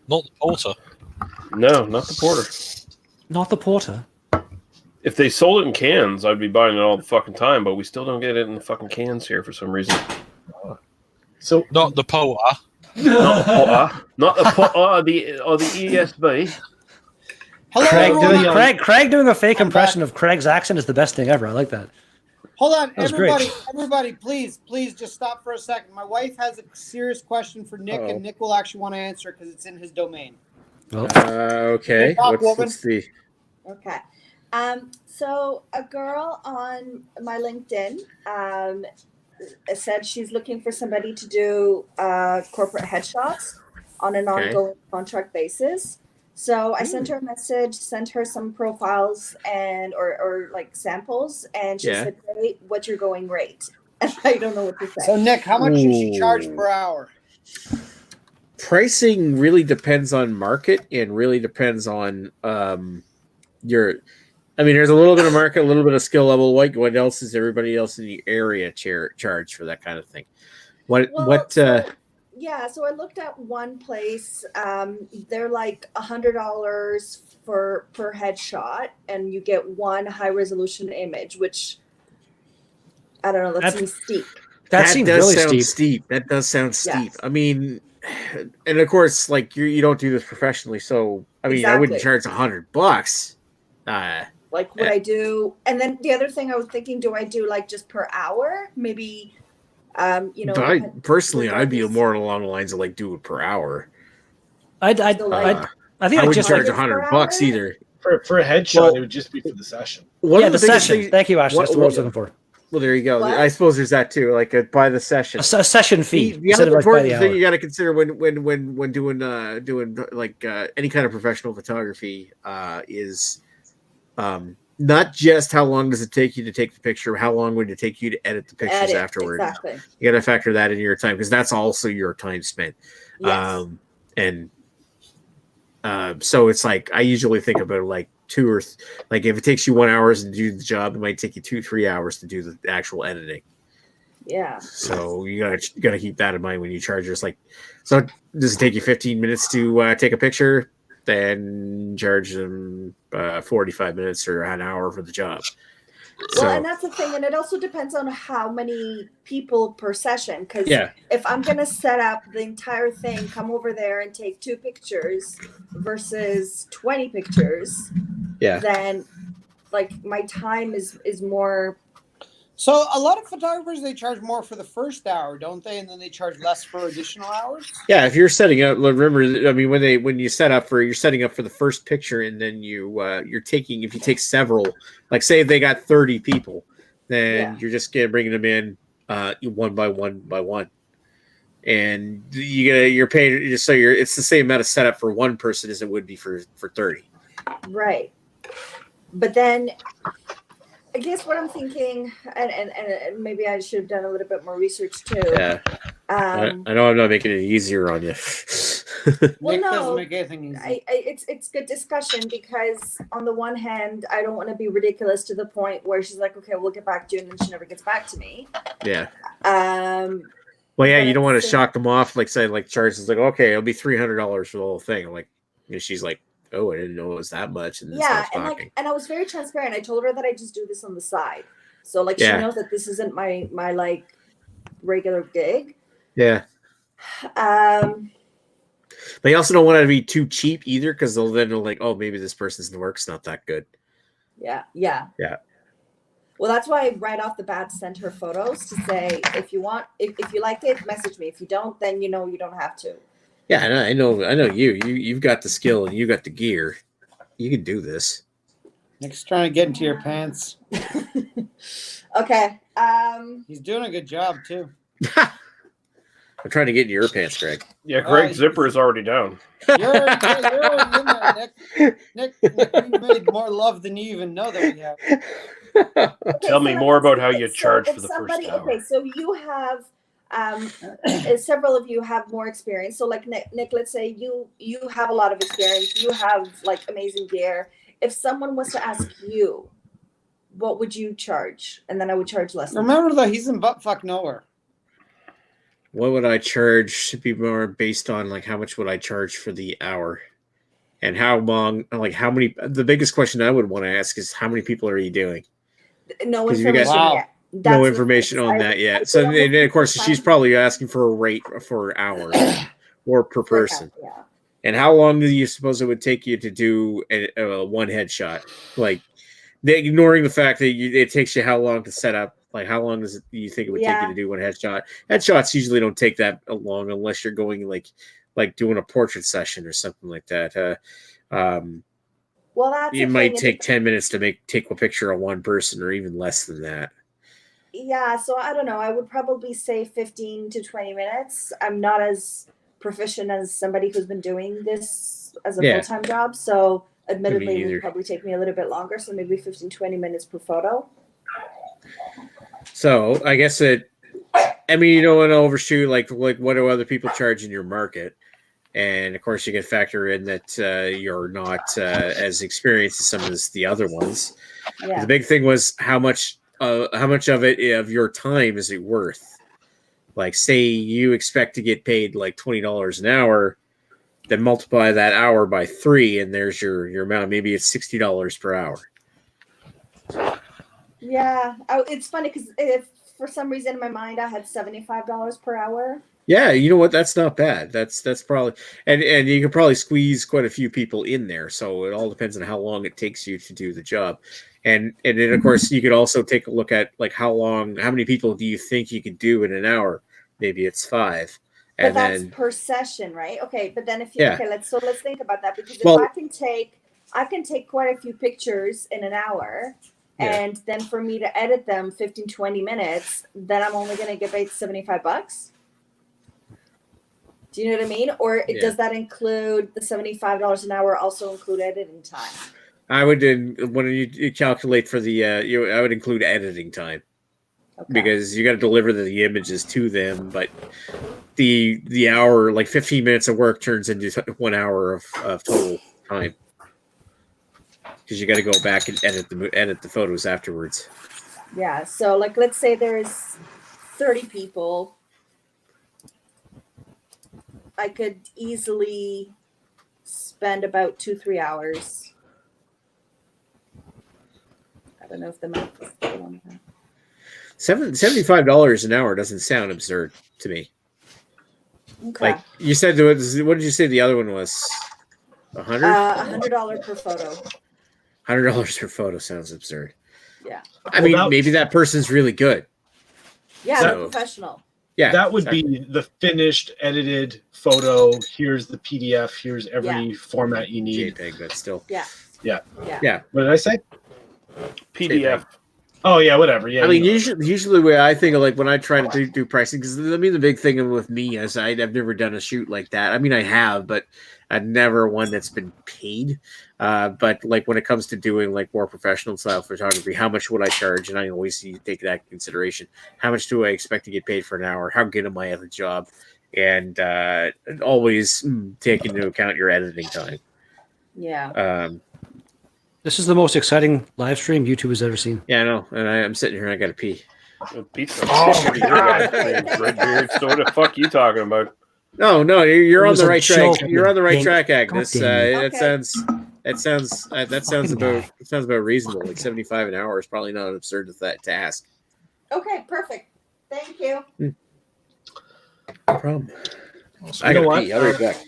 not the porter. No, not the porter. Not the porter. If they sold it in cans, I'd be buying it all the fucking time. But we still don't get it in the fucking cans here for some reason. So Not the porter. Not the porter, the ESB. Hello, Craig, Craig doing a fake I'm impression back. of Craig's accent is the best thing ever. I like that. Hold on, That was great. everybody, please just stop for a second. My wife has a serious question for Nick, and Nick will actually want to answer because it's in his domain. Well, Okay. Talk, What's the? Okay. So a girl on my LinkedIn said she's looking for somebody to do corporate headshots on an Okay. ongoing contract basis. So I sent her a message, sent her some profiles and or like samples, and she Yeah. said, "Great, what's your going rate?" And I don't know what to say. So Nick, how much should she charge per hour? Pricing really depends on market and really depends on your. I mean, there's a little bit of market, a little bit of skill level. What else is everybody else in the area charge for that kind of thing? So I looked at one place. They're like $100 per headshot, and you get one high resolution image, which I don't know. That seems steep. that seems does really sound steep. That does sound steep. Yes. I mean, and of course, like you don't do this professionally, so I mean, I wouldn't charge $100. Like would I do? And then the other thing I was thinking, do I do like just per hour? Maybe, But I'd be more along the lines of like do it per hour. I So, think I I wouldn't just charge like- $100 either. for a headshot, it would just be for the session. One yeah, of the biggest session. things- Thank you, Ashley. That's what I was what- looking for. Well, there you go. What? I suppose there's that too. Like by the session. A session fee The instead other of like by important the thing hour. you got to consider when doing like any kind of professional photography is not just how long does it take you to take the picture, how long would it take you to edit the pictures afterwards. Exactly. You got to factor that into your time because that's also your time spent. Yes. So it's like I usually think about like like if it takes you 1 hour to do the job, it might take you 2-3 hours to do the actual editing. Yeah. So you gotta keep that in mind when you charge us. Like, so does it take you 15 minutes to take a picture? Then charge them 45 minutes or an hour for the job. Well, and that's the thing, and it also depends on how many people per session. Because if I'm gonna set up the entire thing, come over there and take 2 pictures versus 20 pictures, then like my time is more. So a lot of photographers, they charge more for the first hour, don't they? And then they charge less for additional hours. Yeah, if you're setting up, remember, I mean, when you set up you're setting up for the first picture, and then you're taking, if you take several, like say they got 30 people, then you're just bringing them in one by one, and you're paying so it's the same amount of setup for one person as it would be for 30. Right, but then. I guess what I'm thinking, and maybe I should have done a little bit more research too. Yeah, I know I'm not making it easier on you. Well, Nick no, doesn't make anything easy. it's good discussion because on the one hand, I don't want to be ridiculous to the point where she's like, "Okay, we'll get back to you," and then she never gets back to me. Yeah. Well, yeah, you don't want to shock them off, like say, like charge is like, okay, it'll be $300 for the whole thing. Like, she's like, oh, I didn't know it was that much. And and I was very transparent. I told her that I just do this on the side, so like she knows that this isn't my like regular gig. Yeah. But you also don't want to be too cheap either, because they're like, oh, maybe this person's work's not that good. Yeah. Well, that's why I right off the bat sent her photos to say, if you want, if you liked it, message me. If you don't, then you don't have to. Yeah, I know you've got the skill and you got the gear. You can do this. Nick's trying to get into your pants. Okay. He's doing a good job too. I'm trying to get into your pants, Greg. Yeah, Greg's zipper is already down. You're already in there, Nick. Nick, we made more love than you even know that we have. Tell me more about how you charge for the first hour. Okay, so you have several of you have more experience. So like Nick, let's say you have a lot of experience. You have like amazing gear. If someone was to ask you, what would you charge? And then I would charge less. Remember though, he's in buttfuck nowhere. What would I charge? Should be more based on like how much would I charge for the hour, and how long? Like how many? The biggest question I would want to ask is how many people are you doing? No 'Cause if you information got- yet. No That's information what- on that yet. So and of course she's probably asking for a rate for hours or per person. Yeah. And how long do you suppose it would take you to do a one headshot? Like ignoring the fact that it takes you how long to set up? Like how long do you think it would take you to do one headshot? Headshots usually don't take that long unless you're going like doing a portrait session or something like that. Well, that's it might take 10 minutes to take a picture of one person, or even less than that. Yeah, so I don't know. I would probably say 15 to 20 minutes. I'm not as proficient as somebody who's been doing this as a full-time job, so admittedly it would probably take me a little bit longer, so maybe 15, 20 minutes per photo. So I guess you don't want to overshoot like what do other people charge in your market? And of course you can factor in that you're not as experienced as some of the other ones. Yeah. The big thing was how much of your time is it worth? Like say you expect to get paid like $20 an hour, then multiply that hour by 3 and there's your amount. Maybe it's $60 per hour. Yeah, it's funny because if for some reason in my mind I had $75 per hour. Yeah, you know what? That's not bad. That's probably and you can probably squeeze quite a few people in there. So it all depends on how long it takes you to do the job. And then of course you could also take a look at like how many people do you think you could do in an hour? Maybe it's 5. But that's per session, right? Okay, but then let's think about that, because if I can take quite a few pictures in an hour. Yeah. And then for me to edit them 15, 20 minutes, then I'm only going to get paid $75. Do you know what I mean? Or does that include the $75 an hour also include editing time? I would, when you calculate for the, I would include editing time. Okay. Because you got to deliver the images to them, but the hour, like 15 minutes of work turns into 1 hour of total time. Because you got to go back and edit the photos afterwards. Yeah. So like, let's say there's 30 people. I could easily spend about 2-3 hours. I don't know if the math is good on that. $75 an hour doesn't sound absurd to me. Okay. Like you said, what did you say the other one was? $100? $100 per photo. $100 per photo sounds absurd. Yeah. I mean, maybe that person's really good. Yeah, they're professional. Yeah, that would be the finished, edited photo. Here's the PDF. Here's every format you need. JPEG, but still. Yeah. What did I say? PDF. JPEG. Oh yeah, whatever. Yeah. I mean, usually the way I think of like when I try to do pricing, because I mean the big thing with me is I've never done a shoot like that. I mean, I have, but I've never one that's been paid. But like when it comes to doing like more professional style photography, how much would I charge? And I always take that into consideration. How much do I expect to get paid for an hour? How good am I at the job? And always take into account your editing time. Yeah. This is the most exciting live stream YouTube has ever seen. Yeah, I know. And I'm sitting here and I got to pee. Pizza. Redbeard. So what the fuck you talking about? No, you're on the right track. joke, You're on the right Dink. track, Agnes. Okay. That sounds about reasonable. Like 75 an hour is probably not absurd to ask. Okay, perfect. Thank you. No problem. I got to pee. I'll be right back.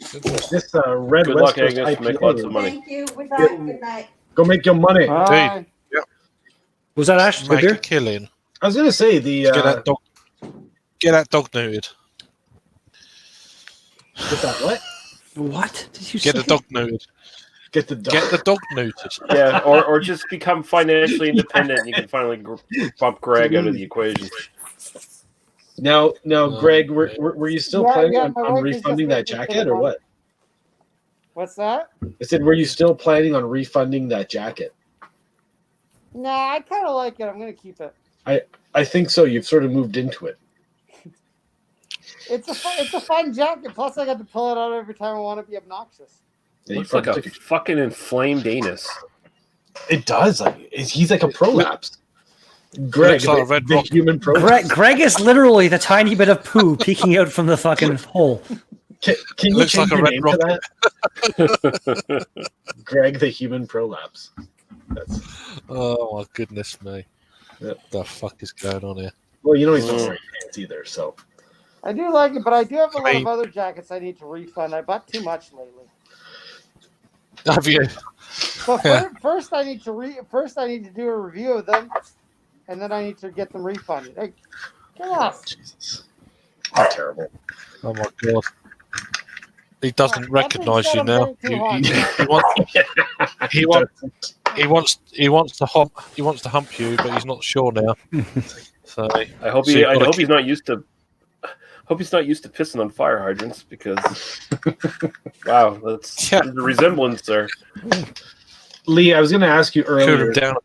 This red Good West luck, Coast Agnes. IPA. Make lots of money. Thank you. With that, good night. Go make your money. Hey, Was that Ash? make Beer? a killing. I was gonna say Get that dog neutered. Get that what? What did you Get say? the dog neutered. Get the dog. Get the dog neutered. Yeah, or just become financially independent and you can finally bump Greg out of the equation. Now, Greg, were you still planning on refunding that jacket or what? What's that? I said, were you still planning on refunding that jacket? Nah, I kind of like it. I'm going to keep it. I think so. You've sort of moved into it. It's a fun jacket. Plus, I got to pull it out every time I want to be obnoxious. Yeah, Looks like a fucking inflamed anus. It does. He's like a prolapse. Greg, Looks like a red the rock. human prolapse. Greg is literally the tiny bit of poo peeking out from the fucking hole. Can you Looks change like a your red name rock. to that? Greg, the human prolapse. That's Oh my goodness me! Yep. What the fuck is going on here? well, you know he's not wearing pants either, so. I do like it, but I do have a lot mean- of other jackets I need to refund. I bought too much lately. Have you? So first I need to do a review of them, and then I need to get them refunded. Like, come on. Jesus. How terrible. Oh my god! He doesn't That recognise being you said, now. I'm getting too He wants to hump you, but he's not sure now. So I hope he's not used to. Hope he's not used to pissing on fire hydrants because, wow, that's Yeah. the resemblance there. Lee, I was going to ask you cool earlier him down a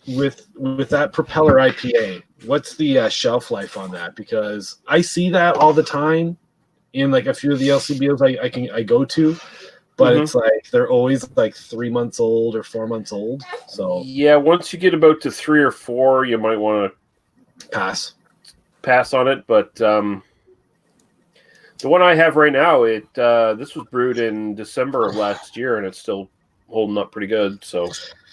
bit. with that Propeller IPA, what's the shelf life on that? Because I see that all the time in like a few of the LCBOs I go to, but it's like they're always like 3 months old or 4 months old. So Yeah, once you get about to 3 or 4, you might want to pass on it. But the one I have right now, this was brewed in December of last year, and it's still holding up pretty good. So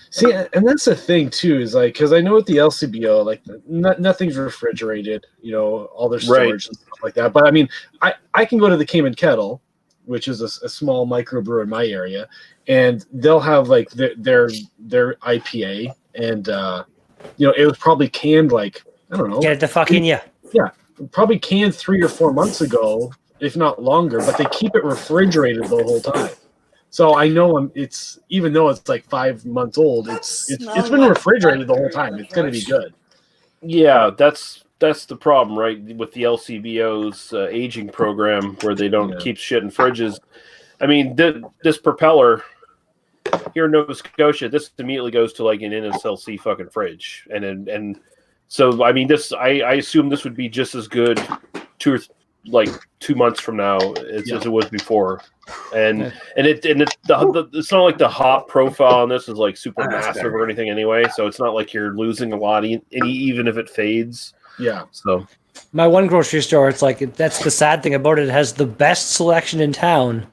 see, and that's the thing too, is like, because I know with the LCBO, like nothing's refrigerated, you know, all their storage and stuff like that. But I mean, I can go to the Cayman Kettle, which is a small microbrewer in my area, and they'll have like their IPA, and you know, it was probably canned like, I don't know, Get it the fuck in you. Yeah, probably canned 3 or 4 months ago, if not longer. But they keep it refrigerated the whole time. So I know it's, even though it's like 5 months old, it's been refrigerated the whole time. It's going to be good. yeah, that's the problem, right? With the LCBO's aging program, where they don't keep shit in fridges. I mean, this Propeller here in Nova Scotia, this immediately goes to like an NSLC fucking fridge, and so I mean, this I assume this would be just as good 2 months from now as it was before, and it's not like the hop profile on this is like super massive or anything anyway, so it's not like you're losing a lot even if it fades. Yeah. So My one grocery store, it's like, that's the sad thing about it. It has the best selection in town,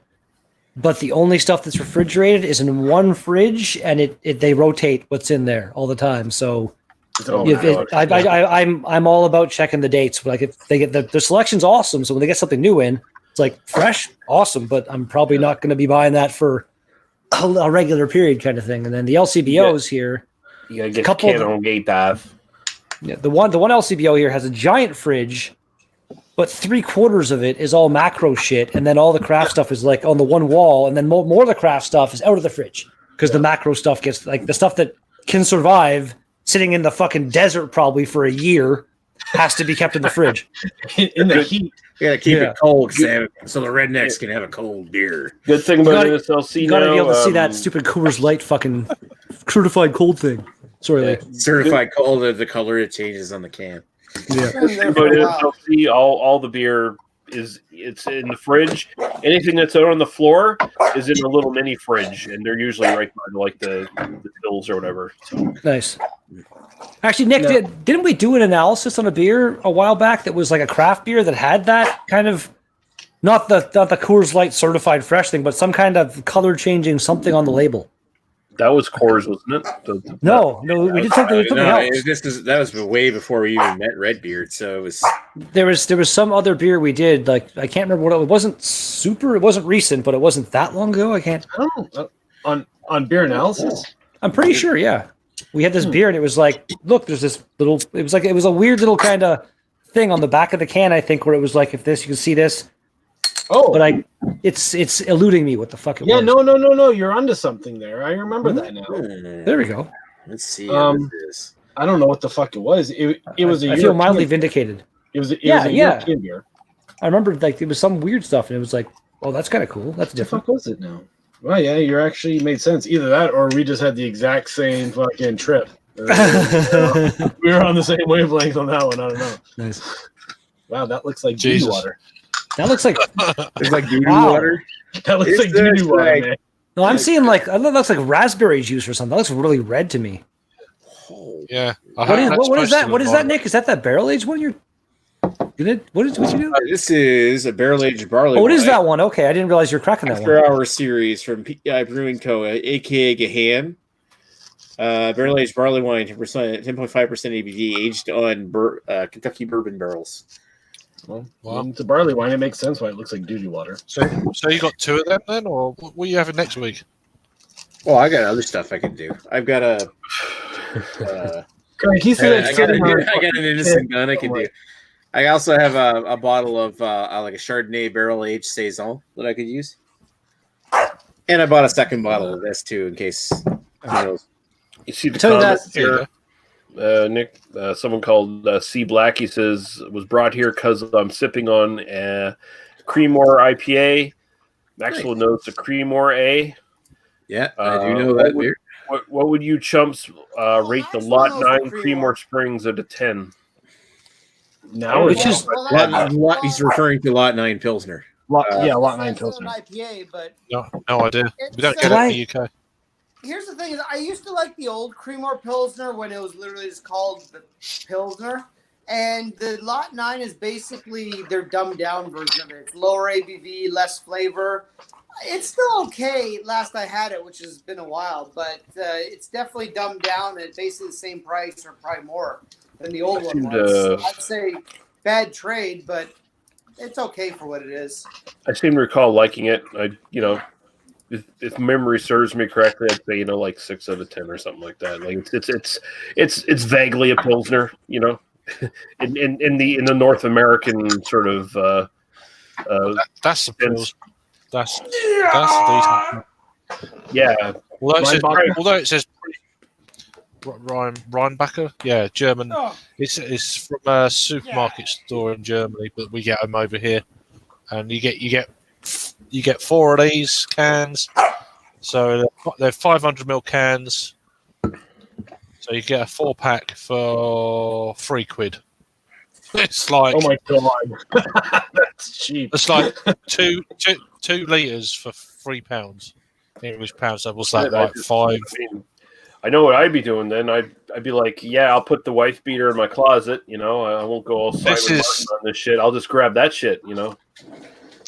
but the only stuff that's refrigerated is in one fridge, and they rotate what's in there all the time. So I'm all about checking the dates. Like, if they get the selection's awesome, so when they get something new in, it's like fresh, awesome. But I'm probably not going to be buying that for a regular period kind of thing. And then the LCBOs here, you gotta get a can on Gate Ave. Yeah, the one LCBO here has a giant fridge, but 3/4 of it is all macro shit, and then all the craft stuff is like on the one wall, and then more of the craft stuff is out of the fridge because the macro stuff gets, like, the stuff that can survive sitting in the fucking desert probably for a year has to be kept in the fridge. in the heat. You gotta keep it cold so the rednecks can have a cold beer. Good thing about NSLC, you gotta be able to see that stupid Coors Light fucking certified cold thing. Sorry, certified cold, the color it changes on the can. Yeah. But NSLC, all the beer it's in the fridge. Anything that's out on the floor is in a little mini fridge, and they're usually right by like the tills or whatever. So. Nice. Actually, Nick, didn't we do an analysis on a beer a while back that was like a craft beer that had that kind of, not the Coors Light certified fresh thing, but some kind of color changing something on the label? That was Coors, wasn't it? No, we did something else. That was way before we even met Redbeard. So it was. There was some other beer we did. Like, I can't remember what it wasn't. It wasn't recent, but it wasn't that long ago. I can't. On beer analysis. I'm pretty sure. Yeah, we had this beer, and it was like, look, there's this little. It was a weird little kind of thing on the back of the can, I think, where it was like, if this, you can see this. Oh, but it's eluding me what the fuck it was. No, you're onto something there. I remember that now. There we go. Let's see what it is. I don't know what the fuck it was. It was a I feel mildly vindicated. It was a European beer. I remember, like, it was some weird stuff, and it was like, oh, that's kind of cool. That's different. What the fuck was it now? Well, yeah, you're actually made sense. Either that, or we just had the exact same fucking trip. We were on the same wavelength on that one. I don't know. Nice. Wow, that looks like doo water. That looks like it's like doo water. That looks like doo water, man. No, I'm seeing like, that looks like raspberry juice or something. That looks really red to me. Oh Yeah. What is that? What is that, Nick? Is that barrel aged one? What you do? This is a barrel aged barley. Oh, it is that one. Okay, I didn't realize you were cracking that After one. Hour series from PI Brewing Co., aka Gahan. Barrel aged barley wine, 10.5% ABV, aged on Kentucky bourbon barrels. Well, it's a barley wine. It makes sense why it looks like doo-doo water. So you got 2 of them then, or what are you having next week? Well, I got other stuff I can do. I've got a. He said I got an innocent gun I can do. I also have a bottle of like a Chardonnay barrel aged saison that I could use, and I bought a second bottle of this too in case. You see the comments here, Nick? Someone called C Black. He says was brought here because I'm sipping on Creemore IPA. Maxwell notes a Creemore A. Yeah, I do know that beer. What would you chumps rate the Lot 9 Creemore Springs out of 10? Now, which is he's referring to Lot 9 Pilsner. Lot 9 Pilsner. IPA, but no idea. We don't get it in the UK. Here's the thing: is I used to like the old Creemore Pilsner when it was literally just called the Pilsner, and the Lot 9 is basically their dumbed down version of it. It's lower ABV, less flavor. It's still okay. Last I had it, which has been a while, but it's definitely dumbed down at basically the same price or probably more than the old one was. I'd say bad trade, but it's okay for what it is. I seem to recall liking it. If memory serves me correctly, I'd say like 6 out of 10 or something like that. Like it's vaguely a Pilsner, in the North American sort of. That's the Pilsner. That's decent. Yeah. Although it says Rheinbacher, yeah, German. It's from a supermarket store in Germany, but we get them over here, and you get 4 of these cans. So they're 500ml cans. So you get a 4-pack for £3. It's like, oh my god, that's cheap. It's like two liters for £3. English pounds. So what's that? Like 5. I know what I'd be doing then. I'd be like, yeah, I'll put the wife beater in my closet. I won't go all Simon Martin on this shit. I'll just grab that shit.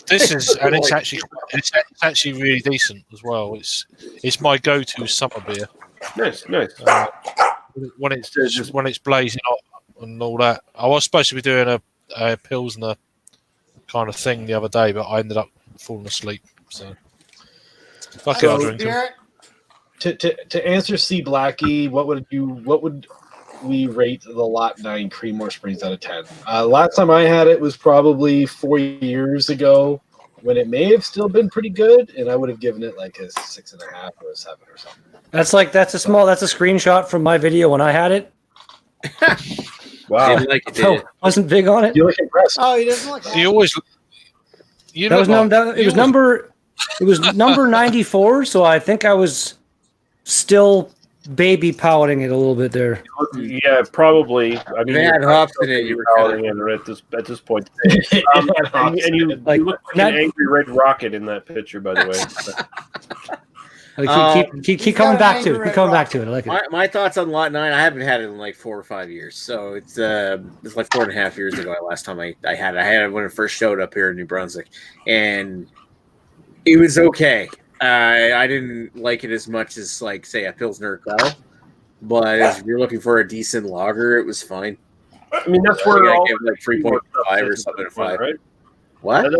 This is, and it's actually really decent as well. It's my go-to summer beer. Nice. When it's blazing hot and all that. I was supposed to be doing a Pilsner kind of thing the other day, but I ended up falling asleep. So fuck it, I'll drink them. To answer C Blackie, what would we rate the Lot 9 Creemore Springs out of 10? Last time I had it was probably 4 years ago, when it may have still been pretty good, and I would have given it like a 6.5 or a 7 or something. That's a screenshot from my video when I had it. Wow, I wasn't big on it. You look impressed. Oh, he doesn't look. He always. It was number 94, so I think I was still baby pouting it a little bit there. Yeah, probably. I mean, they had hops in it. You were pouting it at this point. And you look like an angry red rocket in that picture, by the way. Keep coming back to it. Keep coming back to it. I like it. My thoughts on Lot 9. I haven't had it in like 4 or 5 years, so it's like 4.5 years ago. Last time I had it. I had it when it first showed up here in New Brunswick, and it was okay. I didn't like it as much as like say a Pilsner Urquell, but if you're looking for a decent lager, it was fine. I mean, that's where all I gave like 3.5 or something to 5. Right? What?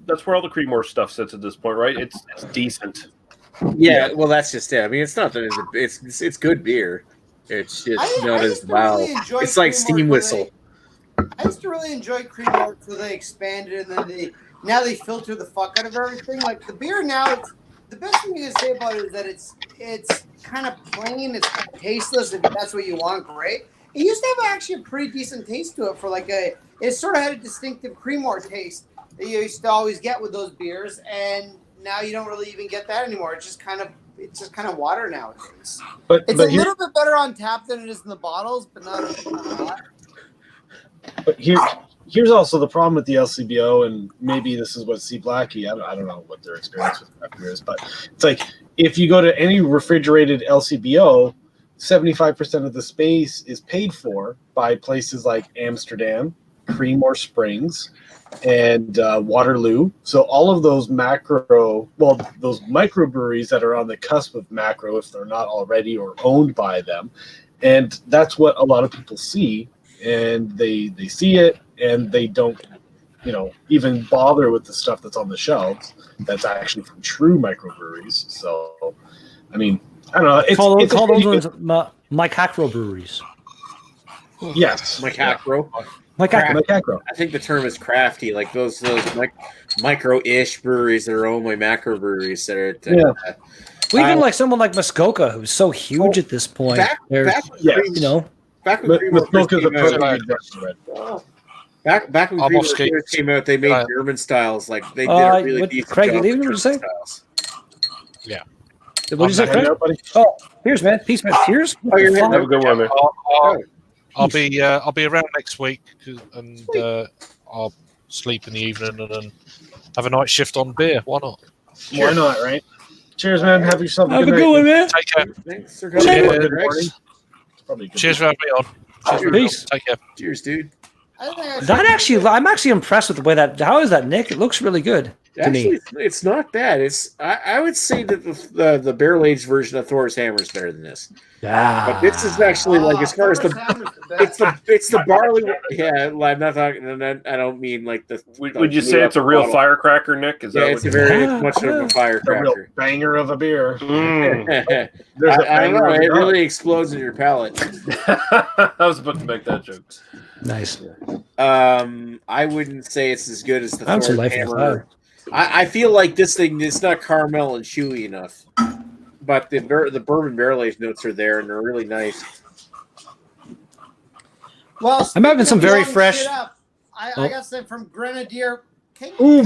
That's where all the Creemore stuff sits at this point, right? It's decent. Yeah, well, that's just it. I mean, it's not that it's good beer. It's just not as wow. Really it's like steam whistle. I used to really enjoy Creemore until they expanded, and then now they filter the fuck out of everything. Like the beer now, the best thing you can say about it is that it's kind of plain, it's kind of tasteless. If that's what you want, great. It used to have actually a pretty decent taste to it for like it sort of had a distinctive Creemore taste that you used to always get with those beers, and now you don't really even get that anymore. It's just kind of water nowadays. But it's a little bit better on tap than it is in the bottles, but not a lot. But here's also the problem with the LCBO, and maybe this is what C Blackie. I don't know what their experience with craft beer is, but it's like if you go to any refrigerated LCBO, 75% of the space is paid for by places like Amsterdam, Creemore Springs, and Waterloo. So all of those those microbreweries that are on the cusp of macro, if they're not already or owned by them. And that's what a lot of people see, and they see it, and they don't, even bother with the stuff that's on the shelves that's actually from true microbreweries. So, I mean, I don't know. Call those ones micro breweries. Yes. Macacro. Macacro. I think the term is crafty, like those micro-ish breweries that are owned by macro breweries that are. Well, even like someone like Muskoka, who's so huge at this point. Back when Muskoka's a perfect Back when Creamer came out, they made German styles. Like they did a really decent Craig, job did you with say? German styles. Yeah. What did you say, Craig? Oh, here's man. Peace, man. Here's. Oh, you're Have a good one, man. I'll be around next week, and I'll sleep in the evening and then have a night shift on beer. Why not? Why not, right? Cheers, man. Have yourself Have a good one, man. Take care. Thanks for coming. Cheers for having me on. Peace. Take care. Cheers, dude. I'm actually impressed with the way that. How is that, Nick? It looks really good to me. It's not bad. I would say that the barrel aged version of Thor's Hammer is better than this. Yeah. But this is actually like as far as it's the barley. Yeah, I'm not talking. I don't mean like the. Would you say it's a real firecracker, Nick? Is that it's very much of a firecracker. A real banger of a beer. I don't know. It really explodes in your palate. I was about to make that joke. Nice. I wouldn't say it's as good as the I'm Thor's Hammer. I feel like this thing is not caramel and chewy enough, but the bourbon barrel aged notes are there and they're really nice. Well, I'm having some very fresh. I got some from Grenadier. Can you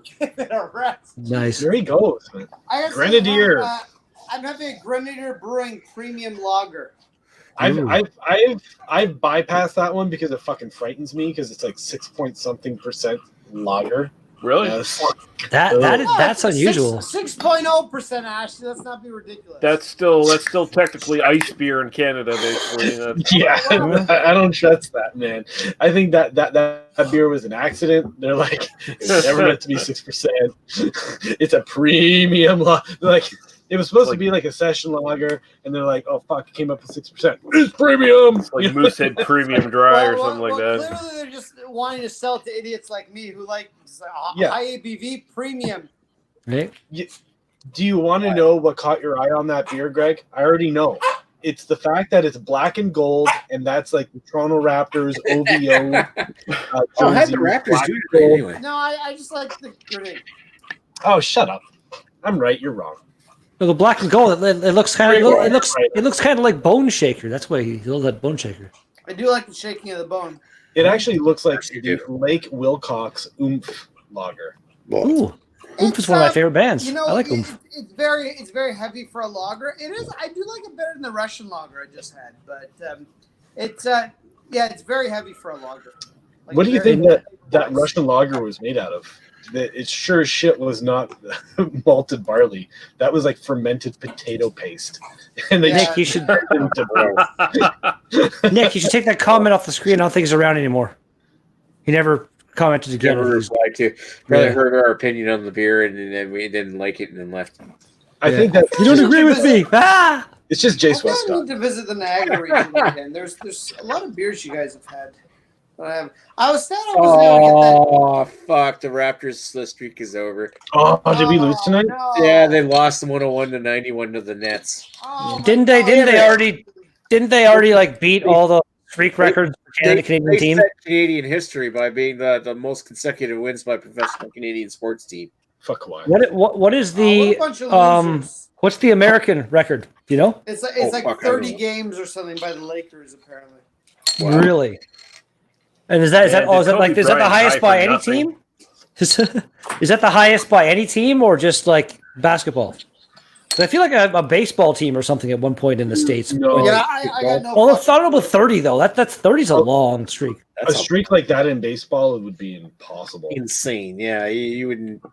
give it a rest? Nice. There he goes. Grenadier. I'm having a Grenadier Brewing Premium Lager. I've bypassed that one because it fucking frightens me because it's like 6% lager. Really? That's unusual. 6.0%, Ashley. Let's not be ridiculous. That's still technically ice beer in Canada, basically. Yeah, I don't trust that, man. I think that beer was an accident. They're like, it's never meant to be 6%. It's a premium like. It was supposed to be like a session lager, and they're like, "Oh fuck, it came up with 6%. It's premium." It's like Moosehead Premium Dry or something like that. Clearly, they're just wanting to sell it to idiots like me who like high ABV premium. Right? Do you want to know what caught your eye on that beer, Greg? I already know. It's the fact that it's black and gold, and that's like the Toronto Raptors OVO. I'll have the Raptors do it anyway. No, I just like the grenade. Oh, shut up! I'm right. You're wrong. No, the black and gold. It looks kind of. It looks kind of like Bone Shaker. That's why he loves that Bone Shaker. I do like the shaking of the bone. It actually looks like the Lake Wilcox Oomph Lager. Ooh, Oomph is one of my favorite bands. I like Oomph. It's very heavy for a lager. It is. I do like it better than the Russian lager I just had, but it's very heavy for a lager. Like, what do you think that Russian lager was made out of? It sure as shit was not malted barley. That was like fermented potato paste. And Nick, you should take that comment off the screen. I don't think he's around anymore. He never commented again. Never replied to. Probably heard our opinion on the beer, and then we didn't like it, and then left. I think that you don't agree with me. It's just Jace West. I need to visit the Niagara region again. There's a lot of beers you guys have had. I was sad I wasn't able to get that. Oh, fuck. The Raptors, the streak is over. Oh, did we lose tonight? No. Yeah, they lost 101 to 91 to the Nets. Oh, Didn't they already like beat all the streak records for the Canadian team? Set Canadian history by being the most consecutive wins by professional Canadian sports team. Fuck why. What is the what's the American record? Do you know? It's like 30 games or something by the Lakers apparently. Wow. Really? And is that the highest by any team? Is that the highest by any team or just like basketball? I feel like a baseball team or something at one point in the States. No. Yeah, I got no. Well, I thought it was 30 though. That's 30's a long streak. A streak like that in baseball, it would be impossible. Insane. Yeah, you wouldn't.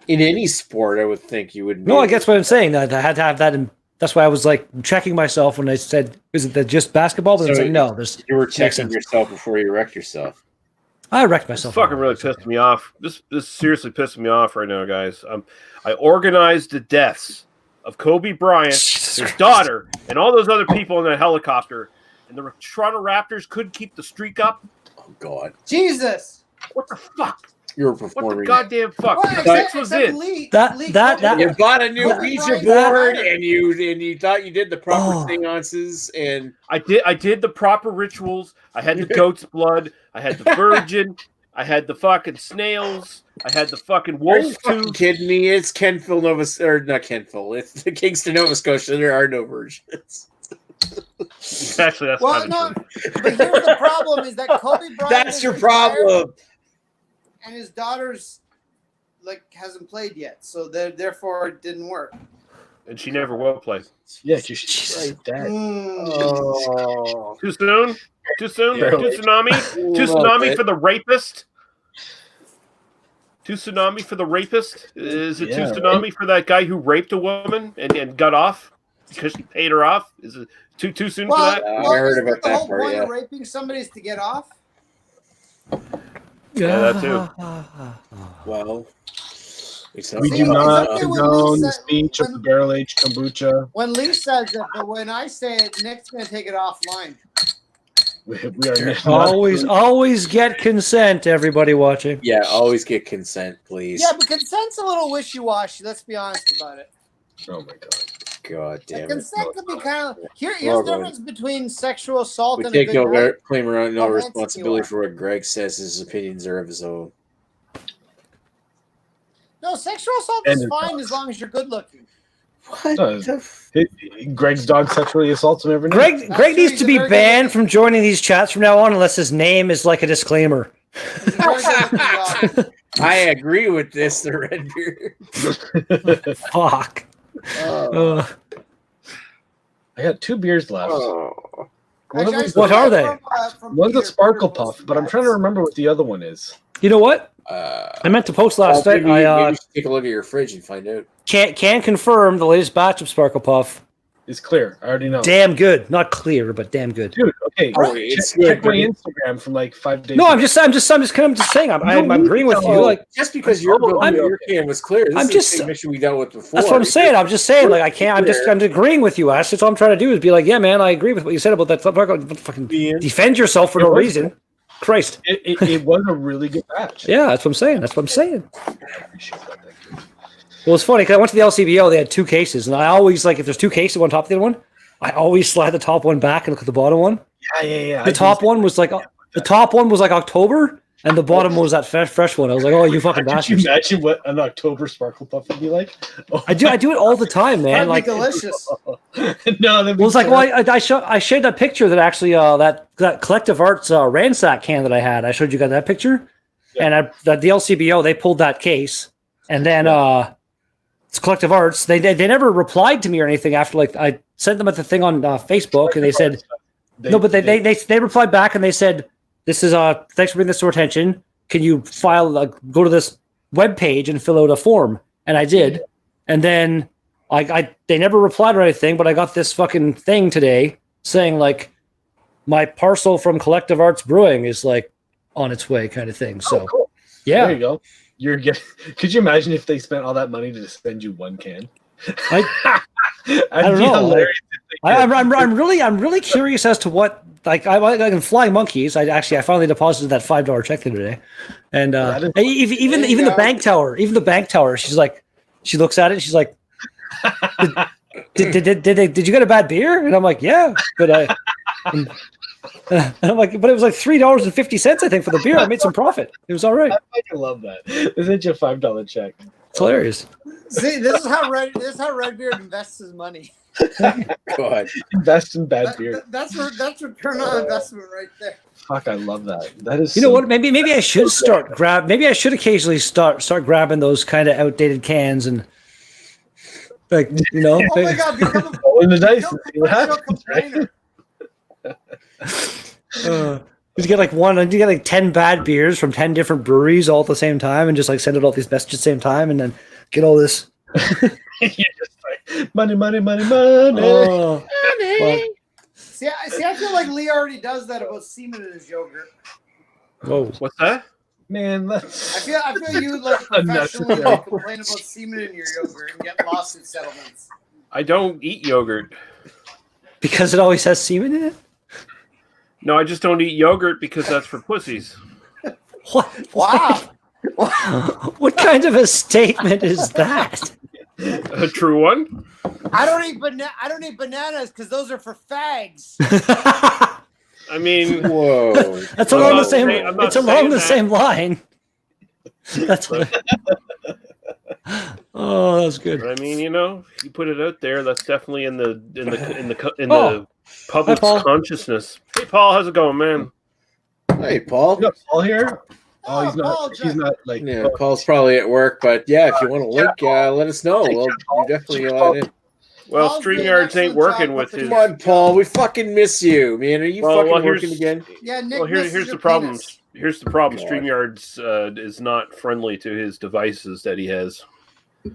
In any sport, I would think you would. No, I guess what I'm saying. That I had to have that in that's why I was like checking myself when I said, "Is it just basketball?" But So it's like, no, there's. You were makes checking sense. yourself before you wrecked yourself. I wrecked This myself. fucking really pissing me off. This seriously pissing me off right now, guys. I organized the deaths of Kobe Bryant, his daughter, and all those other people in the helicopter, and the Toronto Raptors couldn't keep the streak up. Oh God, Jesus. What the fuck? you were What performing. the goddamn fuck? Well, Six was in. That- You bought a new That- Ouija that- board, and you thought you did the proper Oh. seances, and I did the proper rituals. I had the goat's blood. I had the virgin. I had the fucking snails. I had the fucking are you wolf fucking tooth. kidding me? It's Kentville, or not Kentville. It's Kingston, Nova Scotia. There are no virgins. Actually, that's Well, kind no, of true. but here's the problem: is that Kobe Bryant. That's is your retired, problem. and his daughter's hasn't played yet, so therefore it didn't work. And she never will play. Yeah, you should say that. Oh, Too soon? Too soon? Yeah. Too tsunami? Too tsunami for the rapist? Too tsunami for the rapist? Is it too Yeah, tsunami for that guy who raped a woman and got off because she paid her off? Is it too soon for Well, that? I well, heard isn't about the that whole part, point yeah. of raping somebody is to get off. Yeah, that too. well, it's We not do See, not it's okay when condone Lisa- the speech of when- the barrel-aged kombucha. When Lee says it, but when I say it, Nick's going to take it offline. We are not Always get consent, everybody watching. Yeah, always get consent, please. Yeah, but consent's a little wishy-washy. Let's be honest about it. Oh my god. God damn it. Consent can be kind of here's Well, the difference between sexual assault We and a take good no rape. claim around no How handsome you responsibility are. for what Greg says. His opinions are of his own. No, sexual assault And is it fine does. as long as you're good looking. What the Greg's dog sexually assaults him every night. Greg That's Greg true, needs he's to a be very good banned looking- from joining these chats from now on unless his name is like a disclaimer. He's a very good-looking dog. I agree with this, the red beard. Fuck. Oh. I got 2 beers left. Oh. One of Actually, I them's stole What are that they? from One's a Peter Sparkle Peter Puff, but I'm trying to BoozeBags. remember what the other one is. You know what? Uh, I meant to post last night. maybe, I maybe you should take a look at your fridge and find out. can confirm the latest batch of Sparkle Puff. It's clear. I already know. Damn good. Not clear, but damn good. Dude, okay. Oh, it's check good, my but Instagram from like 5 days No, ago. I'm just saying. I'm agreeing with you. Like just because your bill I'm- your can was clear, this I'm is just- the same issue we dealt with before. that's what I'm saying. I'm just saying. Like I can't. I'm agreeing with you, Ash. That's all I'm trying to do is be like, yeah, man, I agree with what you said about that. Fucking defend yourself for no reason. Christ. It was a really good batch. Yeah, that's what I'm saying. That's what I'm saying. I appreciate that. Thank you. Well, it's funny because I went to the LCBO. They had 2 cases, and I always like if there's 2 cases, one top of the other one, I always slide the top one back and look at the bottom one. Yeah. The top one was like October, and the bottom one was that fresh one. I was like, oh, you fucking Could you bastards! imagine what an October Sparkle Puff would be like? Oh. I do it all the time, man. That'd Like, be well, delicious. No, that'd be it's like, terrible. well, I shared that picture that actually that Collective Arts ransack can that I had. I showed you guys that picture, and the LCBO they pulled that case, and then it's Collective Arts. They never replied to me or anything after like I sent them at the thing on Facebook, and they said no, but they replied back and they said, "This is thanks for bringing this to our attention. Can you go to this web page and fill out a form?" And I did, and then they never replied or anything, but I got this fucking thing today saying like my parcel from Collective Arts Brewing is like on its way, kind of thing. So cool. yeah, There you go. You're getting. Could you imagine if they spent all that money to send you 1 can? I don't know. I'm really curious as to what like in Flying Monkeys. I finally deposited that $5 check the other day, and even the bank tower. She's like, she looks at it. And she's like, did you get a bad beer? And I'm like, yeah, but and I'm like, but it was like $3.50 I think for the beer. I made some profit. It was all right. I fucking love that. They sent you a $5 check. It's hilarious. See, this is how Redbeard invests his money. God. Invest in bad beer. That's return on investment right there. Fuck, I love that. That is. You know what? Maybe I should maybe I should occasionally start grabbing those kind of outdated cans and like Oh my God! Become Roll in the dice become and see what a happens, complainer. you get like 10 bad beers from 10 different breweries all at the same time and just like send out all these messages at the same time and then get all this. You're just like, Money. Oh, well, See, I feel like Lee already does that about semen in his yogurt. whoa. What's that? Man, that's I feel you like professionally like, complain about semen in your yogurt and get lawsuit settlements. I don't eat yogurt. Because it always has semen in it? No, I just don't eat yogurt because that's for pussies. What? Wow. What kind of a statement is that? A true one? I don't eat bananas because those are for fags. I mean, Whoa. That's I'm along the not same. saying- I'm not It's along saying the that. same line. That's. Oh, that's good. But I mean, if you put it out there, that's definitely in the Oh. public's Hi, Paul. consciousness. Hey, Paul, how's it going, man? Hey, Paul. you got Paul here. Oh, he's Paul, not. He's not like. Yeah, Paul's probably at work, but yeah, if you want to link, let us know. We'll definitely let it. Well, Paul's doing an StreamYards excellent ain't working job with with his. Come on, Paul. We fucking miss you, man. Are you Well, fucking here's- working again? Yeah, Nick. Well, misses here's your the problem. penis. Here's the problem. God. StreamYards is not friendly to his devices that he has.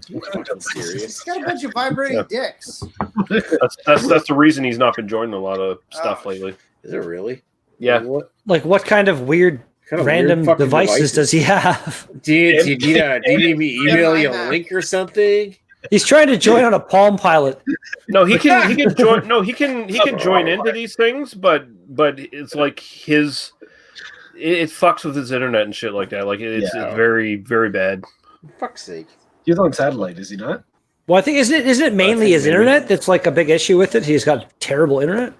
You fucking serious? He's got a bunch of vibrating dicks. That's the reason he's not been joining a lot of stuff Oh. lately. Is it really? Yeah. What kind of weird Kind of random weird fucking devices does he have? Do you need me to email you a link or something? He's trying to join on a Palm Pilot. No, he can join. No, he can join into these things, but it's like it fucks with his internet and shit like that. Like it's very, very bad. For fuck's sake. He's on satellite, is he not? Well, I think isn't it mainly his internet that's like a big issue with it? He's got terrible internet.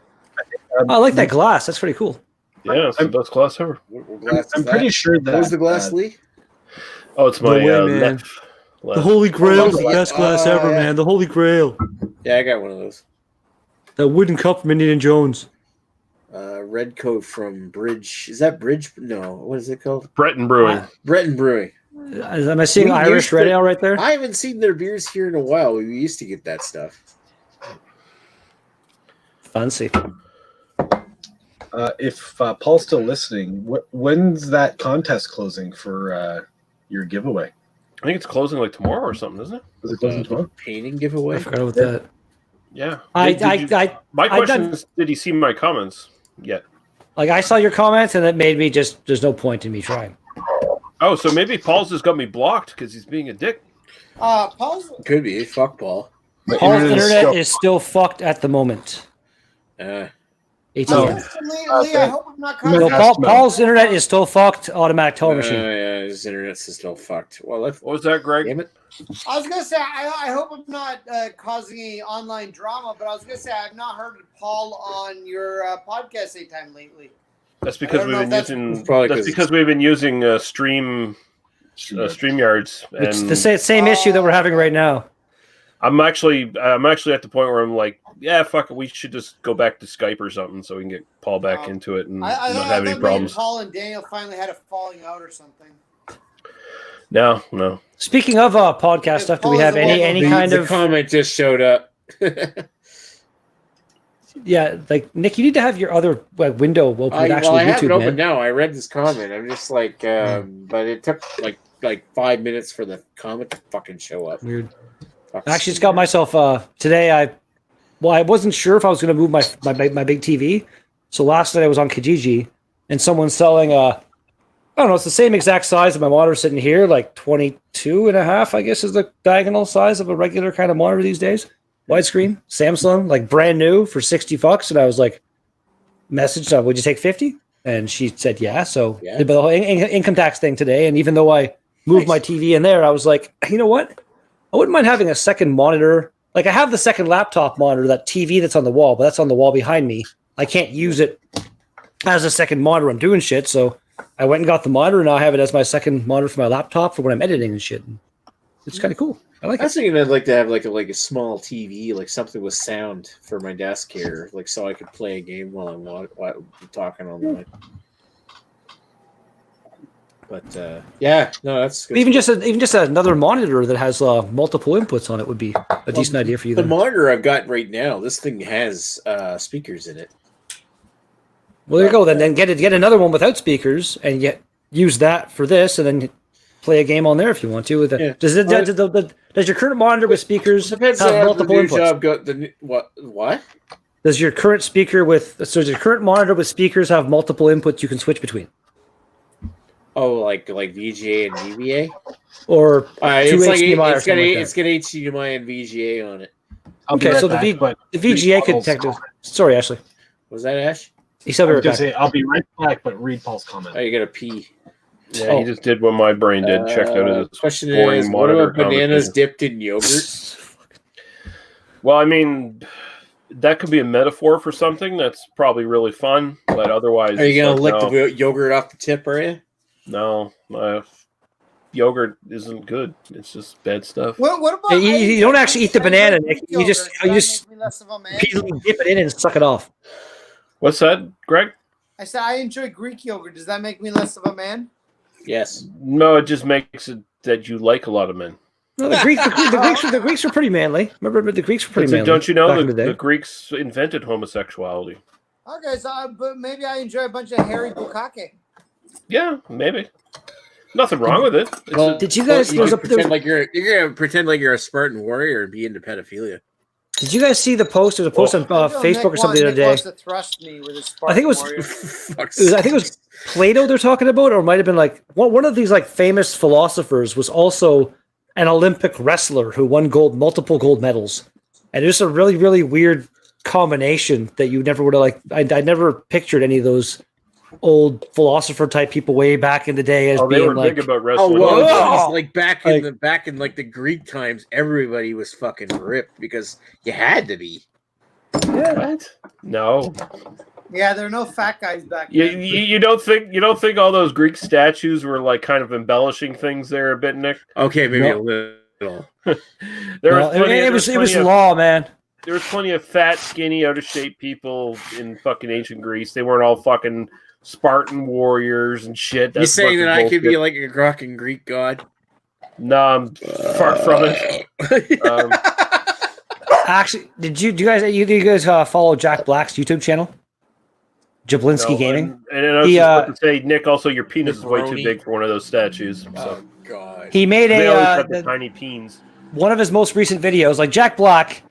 I like that glass. That's pretty cool. Yeah, it's the best glass ever. What glass is I'm that? pretty sure that. What was the glass, Lee? Oh, it's my No way, man. left. The Holy Grail is the Oh, best glass yeah. ever, man. The Holy Grail. Yeah, I got one of those. That wooden cup from Indiana Jones. Red coat from Bridge. Is that Bridge? No. What is it called? Breton Brewing. Breton Brewing. Am I seeing We Irish used to- Red Ale right there? I haven't seen their beers here in a while. We used to get that stuff. Fancy. If Paul's still listening, when's that contest closing for your giveaway? I think it's closing like tomorrow or something, isn't it? Is it closing tomorrow? Painting I giveaway. forgot about that. Yeah. My My question done- is, did he see my comments yet? I saw your comments and it made me just. There's no point in me trying. Oh, so maybe Paul's just got me blocked because he's being a dick. Paul's. Could be. Fuck Paul. Paul's internet is still fucked at the moment. Uh, ATM. Lee, I hope I'm not No, causing. Paul's internet is still fucked. Automatic towing machine. yeah, his internet's still fucked. Well, What was that, Greg? damn it. I was gonna say I hope I'm not causing any online drama, but I was gonna say I've not heard Paul on your podcast anytime lately. That's because I don't we've know been if that's- using. It's probably That's 'cause because we've been using StreamYards, It's and the same issue that we're having right now. I'm actually at the point where I'm like, yeah, fuck it, we should just go back to Skype or something so we can get Paul back into it and I not thought have any maybe problems. Paul and Daniel finally had a falling out or something. No. Speaking of podcast stuff, do we Paul have is any The- kind the of comment just showed up. yeah? Like Nick, you need to have your other window open. I Actually, have it YouTube, open man. now. I read this comment. I'm just like, but it took like 5 minutes for the comment to fucking show up. Weird. Fuck. I actually just got myself today. I wasn't sure if I was going to move my big TV. So last night I was on Kijiji, and someone's selling I don't know. It's the same exact size of my monitor sitting here, like 22 and a half, I guess is the diagonal size of a regular kind of monitor these days. Widescreen, Samsung, like brand new for $60. And I was like, messaged her, would you take 50? And she said, yeah. So Yeah. did the whole income tax thing today. And even though I moved my TV in there, I was like, you know what? I wouldn't mind having a second monitor. Like I have the second laptop monitor, that TV that's on the wall, but that's on the wall behind me. I can't use it as a second monitor. I'm doing shit. So I went and got the monitor, and now I have it as my second monitor for my laptop for when I'm editing and shit. It's kind of cool. I like I it. was thinking I'd like to have like a small TV, like something with sound for my desk here, like so I could play a game while I'm talking online. But yeah, no, that's good. Even just another monitor that has multiple inputs on it would be a decent idea for you. The Then. monitor I've got right now, this thing has speakers in it. Well, there you go. Then get another one without speakers, and use that for this, and then play a game on there if you want to. With Yeah. Does your current monitor with speakers have Depends on multiple the new inputs? job got the what? Does your current monitor with speakers have multiple inputs you can switch between? Oh, like VGA and VBA, Or it's like HDMI or it's got something like that? it's got HDMI and VGA on it. Okay, so the VGA could technically. Sorry, Ashley. Was that Ash? He said we I were was gonna back. say I'll be right back, but read Paul's comment. Oh, you got to pee. Yeah, he just did what my brain did. Checked out his Question boring is, what monitor about bananas conversation. dipped in yogurt? Well, I mean, that could be a metaphor for something that's probably really fun, but otherwise, Are you it's gonna lick no, the yogurt off the tip? Are you? no, yogurt isn't good. It's just bad stuff. What about You don't actually eat the banana, Nick. You just make me less of a man? repeatedly dip it in and suck it off. What's that, Greg? I said I enjoy Greek yogurt. Does that make me less of a man? Yes. No, it just makes it that you like a lot of men. No, the Greeks were pretty manly. Remember, the Greeks were pretty manly. Don't you know back in the day. Greeks invented homosexuality? Okay, so but maybe I enjoy a bunch of hairy bukkake. Yeah, maybe. Nothing wrong with it. It's Well, Did you guys? you There was could a, pretend like you're gonna pretend like you're a Spartan warrior and be into pedophilia. did you guys see the post? There was a post on Facebook or something the other day. Wants to thrust me with his I think it was. Spartan warrior. I think it was Plato they're talking about, or it might have been like one of these like famous philosophers was also an Olympic wrestler who won multiple gold medals, and it was a really really weird combination that you never would have like. I never pictured any of those old philosopher type people way back in the day as they being were like. big about Oh wrestling. well, geez, like back in the Greek times, everybody was fucking ripped because you had to be. No, Yeah, there are no fat guys back you, then. you don't think all those Greek statues were like kind of embellishing things there a bit, Nick? Okay, maybe No. a little. It was law, man. There was plenty of fat, skinny, out of shape people in fucking ancient Greece. They weren't all fucking Spartan warriors and shit. You That's saying that fucking I could be bullshit. like a rocking Greek god? No, I'm far from it. Actually, do you guys follow Jack Black's YouTube channel? Jablinski No, Gaming. And I was He, just about to say, Nick, also your penis is way too Jabroni. big for one of those statues. So Oh god. He made they always a have the tiny peens. one of his most recent videos. Like Jack Black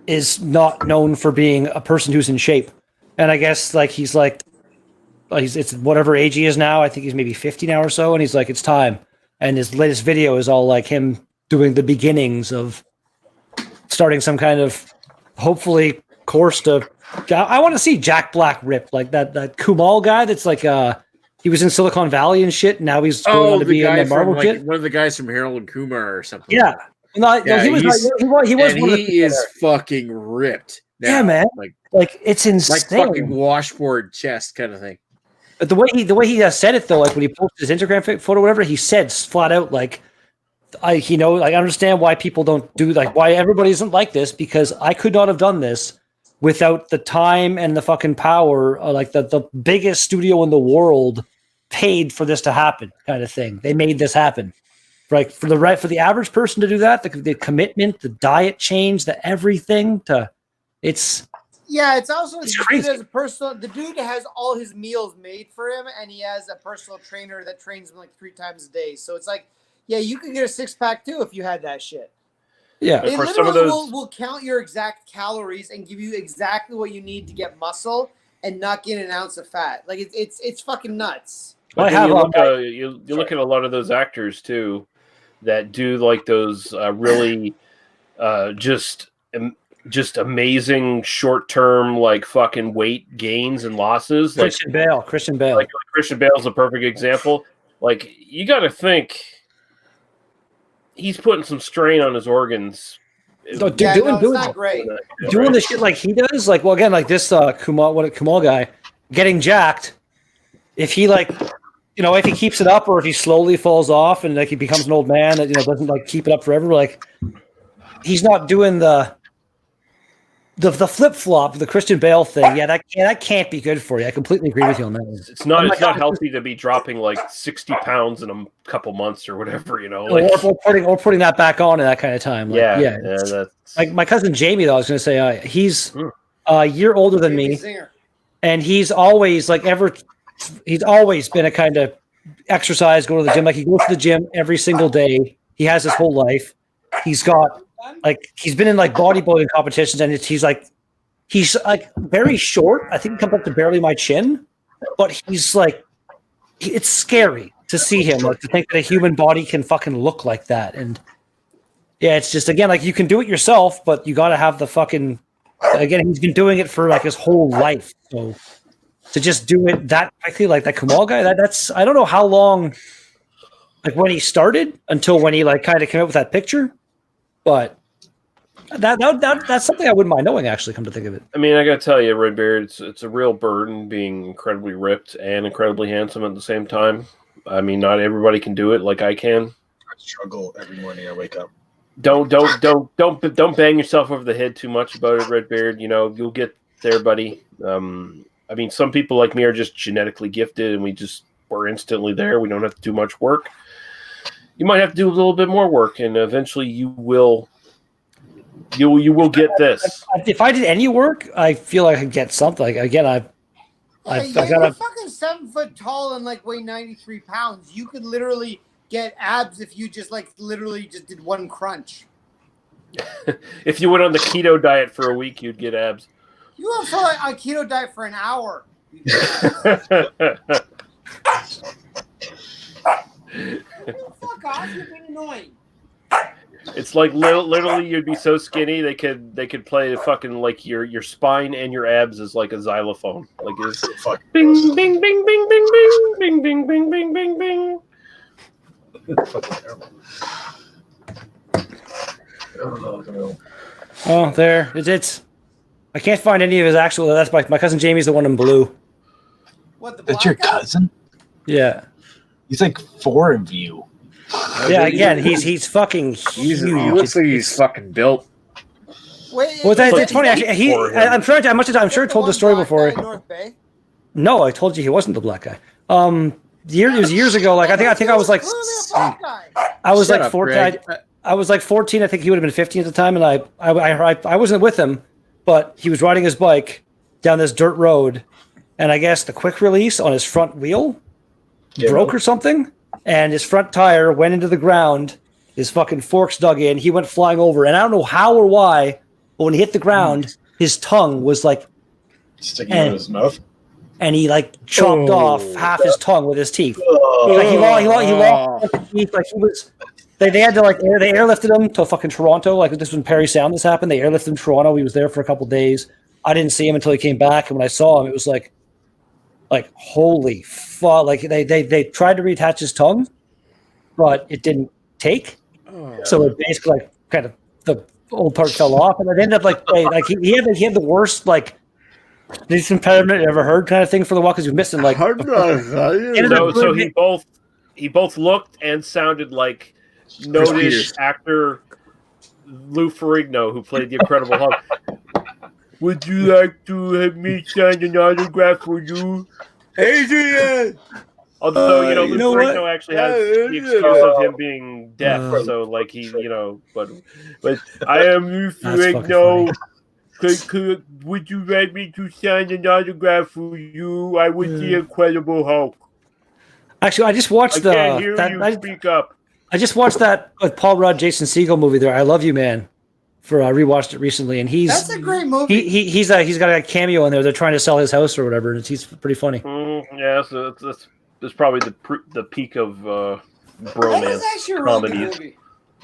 is not known for being a person who's in shape, and I guess he's it's whatever age he is now. I think he's maybe 50 now or so, and he's like, it's time. And his latest video is all like him doing the beginnings of starting some kind of hopefully course to. I want to see Jack Black rip like that Kumal guy. That's like he was in Silicon Valley and shit. Now he's going on to be in the Marvel from, shit. one of the guys from Harold and Kumar or something. Yeah. No, he was and one of the he is fucking ripped. Now. Yeah, man. Like it's insane. Like fucking washboard chest kind of thing. But the way he said it though, like when he posted his Instagram photo, or whatever, he said flat out like, I understand why people don't do why everybody isn't like this, because I could not have done this without the time and the fucking power. The biggest studio in the world paid for this to happen, kind of thing. They made this happen. For the average person to do that, the commitment, the diet change, the everything it's also it's the dude crazy. has the dude has all his meals made for him, and he has a personal trainer that trains him like 3 times a day. So it's like, yeah, you could get a 6-pack too if you had that shit. Yeah. They For literally some of those- will count your exact calories and give you exactly what you need to get muscle and not get an ounce of fat. Like it's fucking nuts. But I then have you look at a lot of those actors too that do like those really just amazing short term like fucking weight gains and losses. Christian Bale. Like Christian Bale's a perfect example. Like you got to think he's putting some strain on his organs. It's It's not great. Doing the shit like he does, like this Kumal guy getting jacked. If he if he keeps it up, or if he slowly falls off and he becomes an old man that doesn't keep it up forever, he's not doing the flip flop, the Christian Bale thing. Yeah, that can't be good for you. I completely agree with you on that. It's not healthy to be dropping like 60 pounds in a couple months or whatever, Or putting that back on in that kind of time. That's Like my cousin Jamie, though, I was going to say he's a year older than me, and he's always he's always been a kind of exercise, go to the gym. Like he goes to the gym every single day. He has his whole life. He's got he's been in like bodybuilding competitions, and he's like very short. I think he comes up to barely my chin, but he's like it's scary to see him, like to think that a human body can fucking look like that. And yeah, it's just again like you can do it yourself, but you got to have the fucking. Again, he's been doing it for like his whole life, so to just do it that quickly, like that Kamal guy, that's I don't know how long, like when he started until when he like kind of came up with that picture, but that's something I wouldn't mind knowing. Actually, come to think of it, I mean, I gotta tell you, Redbeard, it's a real burden being incredibly ripped and incredibly handsome at the same time. I mean, not everybody can do it like I can. I struggle every morning I wake up. Don't bang yourself over the head too much about it, Redbeard. You know, you'll get there, buddy. I mean, some people like me are just genetically gifted, and we're instantly there. We don't have to do much work. You might have to do a little bit more work, and eventually you will get this. If I did any work, I feel like I could get something. Like again, you're fucking 7 foot tall and like weigh 93 pounds. You could literally get abs if you just like literally just did one crunch. If you went on the keto diet for a week, you'd get abs. You went for a keto diet for an hour. Fuck off! You're being annoying. It's like literally you'd be so skinny they could play the fucking like your spine and your abs is like a xylophone. Like it's fuck bing bing bing bing bing bing bing bing bing bing bing. Oh, there it's. I can't find any of his actual. That's my cousin Jamie's the one in blue. What? That's your cousin? Yeah. He's like 4 of you. Yeah. Again, he's fucking huge. He looks like he's fucking built. Wait, well, it's funny. Actually, I'm sure I told the story before. North Bay? No, I told you he wasn't the black guy. It was years ago. Like I think I was like, I was like 14. I was like 14. I think he would have been 15 at the time, and I wasn't with him, but he was riding his bike down this dirt road, and I guess the quick release on his front wheel broke or something, and his front tire went into the ground. His fucking forks dug in. He went flying over, and I don't know how or why, but when he hit the ground, his tongue was like sticking out of his mouth. And he like chopped off half his tongue with his teeth. Like he lost his teeth. Like he was. They had to like they airlifted him to fucking Toronto. Like this was in Parry Sound. This happened. They airlifted him to Toronto. He was there for a couple of days. I didn't see him until he came back. And when I saw him, it was like holy fuck! Like they tried to reattach his tongue, but it didn't take. So it basically like kind of the old part fell off, and it ended up he had the worst like. This impediment you ever heard kind of thing for the walk because he was missing like. So he both looked and sounded like noted actor Lou Ferrigno, who played the Incredible Hulk. Would you like to have me sign an autograph for you, Adrian? Although Lou Ferrigno actually has the excuse of him being deaf, so like he but I am Lou Ferrigno. Would you like me to sign an autograph for you? I was the Incredible Hulk. Actually, I just watched speak up. I just watched that with Paul Rudd, Jason Segel movie there. I Love You, Man. I rewatched it recently, and that's a great movie. He's got a cameo in there. They're trying to sell his house or whatever, and he's pretty funny. Yeah, so that's probably the peak of bromance comedies.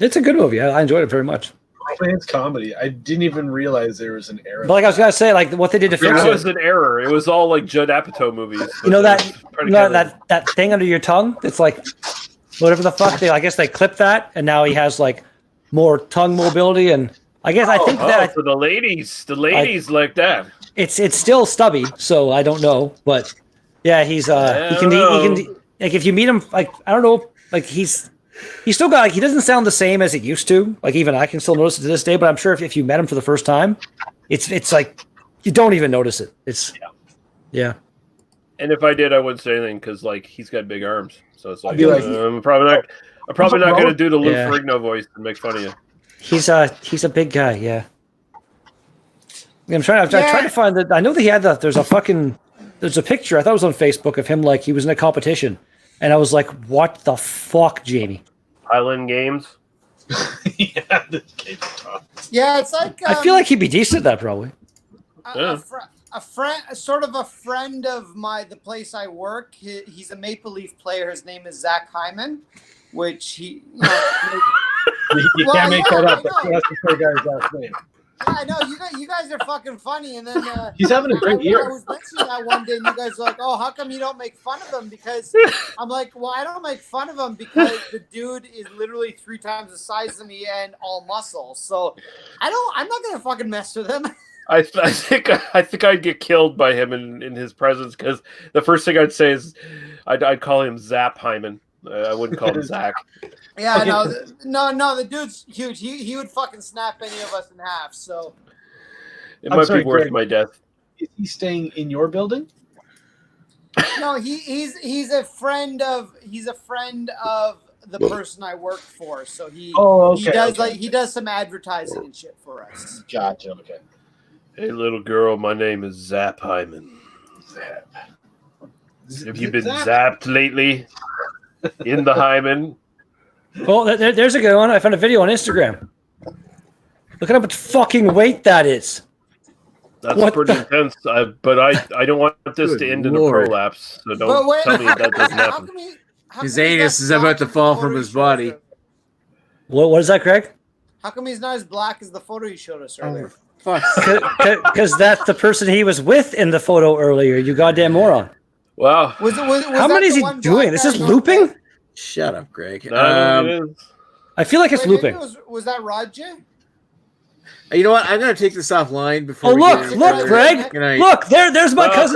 It's a good movie. I enjoyed it very much. Romance comedy. I didn't even realize there was an error. But like I was gonna say, like what they did to fix it. It was an error. It was all like Judd Apatow movies. That thing under your tongue. It's like whatever the fuck. I guess they clipped that, and now he has like more tongue mobility. And I think that for the ladies like that. It's still stubby, so I don't know, but yeah, he can like if you meet him, like I don't know, like he's still got he doesn't sound the same as it used to. Like even I can still notice it to this day, but I'm sure if you met him for the first time, it's like you don't even notice it. Yeah. And if I did, I wouldn't say anything because like he's got big arms, so it's like I'm probably not going to do the Lou Ferrigno voice and make fun of you. He's a big guy, yeah. I'm trying to find that. I know that he had there's a picture. I thought it was on Facebook of him like he was in a competition. And I was like, what the fuck, Jamie? Highland Games. Yeah, this game's tough. Yeah, it's like I feel like he'd be decent at that, probably. a friend, sort of a friend of the place I work. He's a Maple Leaf player. His name is Zach Hyman, which he. You can't make that up. That's the guy's last name. Yeah, I know you guys are fucking funny, and then He's having a great year. I was mentioning that one day, and you guys were like, "Oh, how come you don't make fun of him?" Because I'm like, "Well, I don't make fun of him because the dude is literally 3 times the size of me and all muscle. So I'm not gonna fucking mess with him." I think I'd get killed by him in his presence because the first thing I'd say is I'd call him Zap Hyman. I wouldn't call him Zach. Yeah, Okay. no, the dude's huge. He would fucking snap any of us in half. So It I'm might sorry, be worth Greg. my death. Is he staying in your building? no, he's a friend of the person I work for. So he does some advertising and shit for us. Gotcha. Okay. Hey, little girl, my name is Zap Hyman. Zap. Have you been zapped lately? In the hymen? Well, there's a good one. I found a video on Instagram. Look at how much fucking weight that is. That's pretty intense. But I don't want this to end in a prolapse. So don't tell me that doesn't happen. His anus is about to fall from his body. What is that, Craig? How come he's not as black as the photo you showed us earlier? Because that's the person he was with in the photo earlier. You goddamn moron. Wow. How many is he doing? This is looping? Shut up, Greg. I feel like it's looping. Was that Roger? You know what? I'm gonna take this offline before. Oh, look, Greg. Look, there's my cousin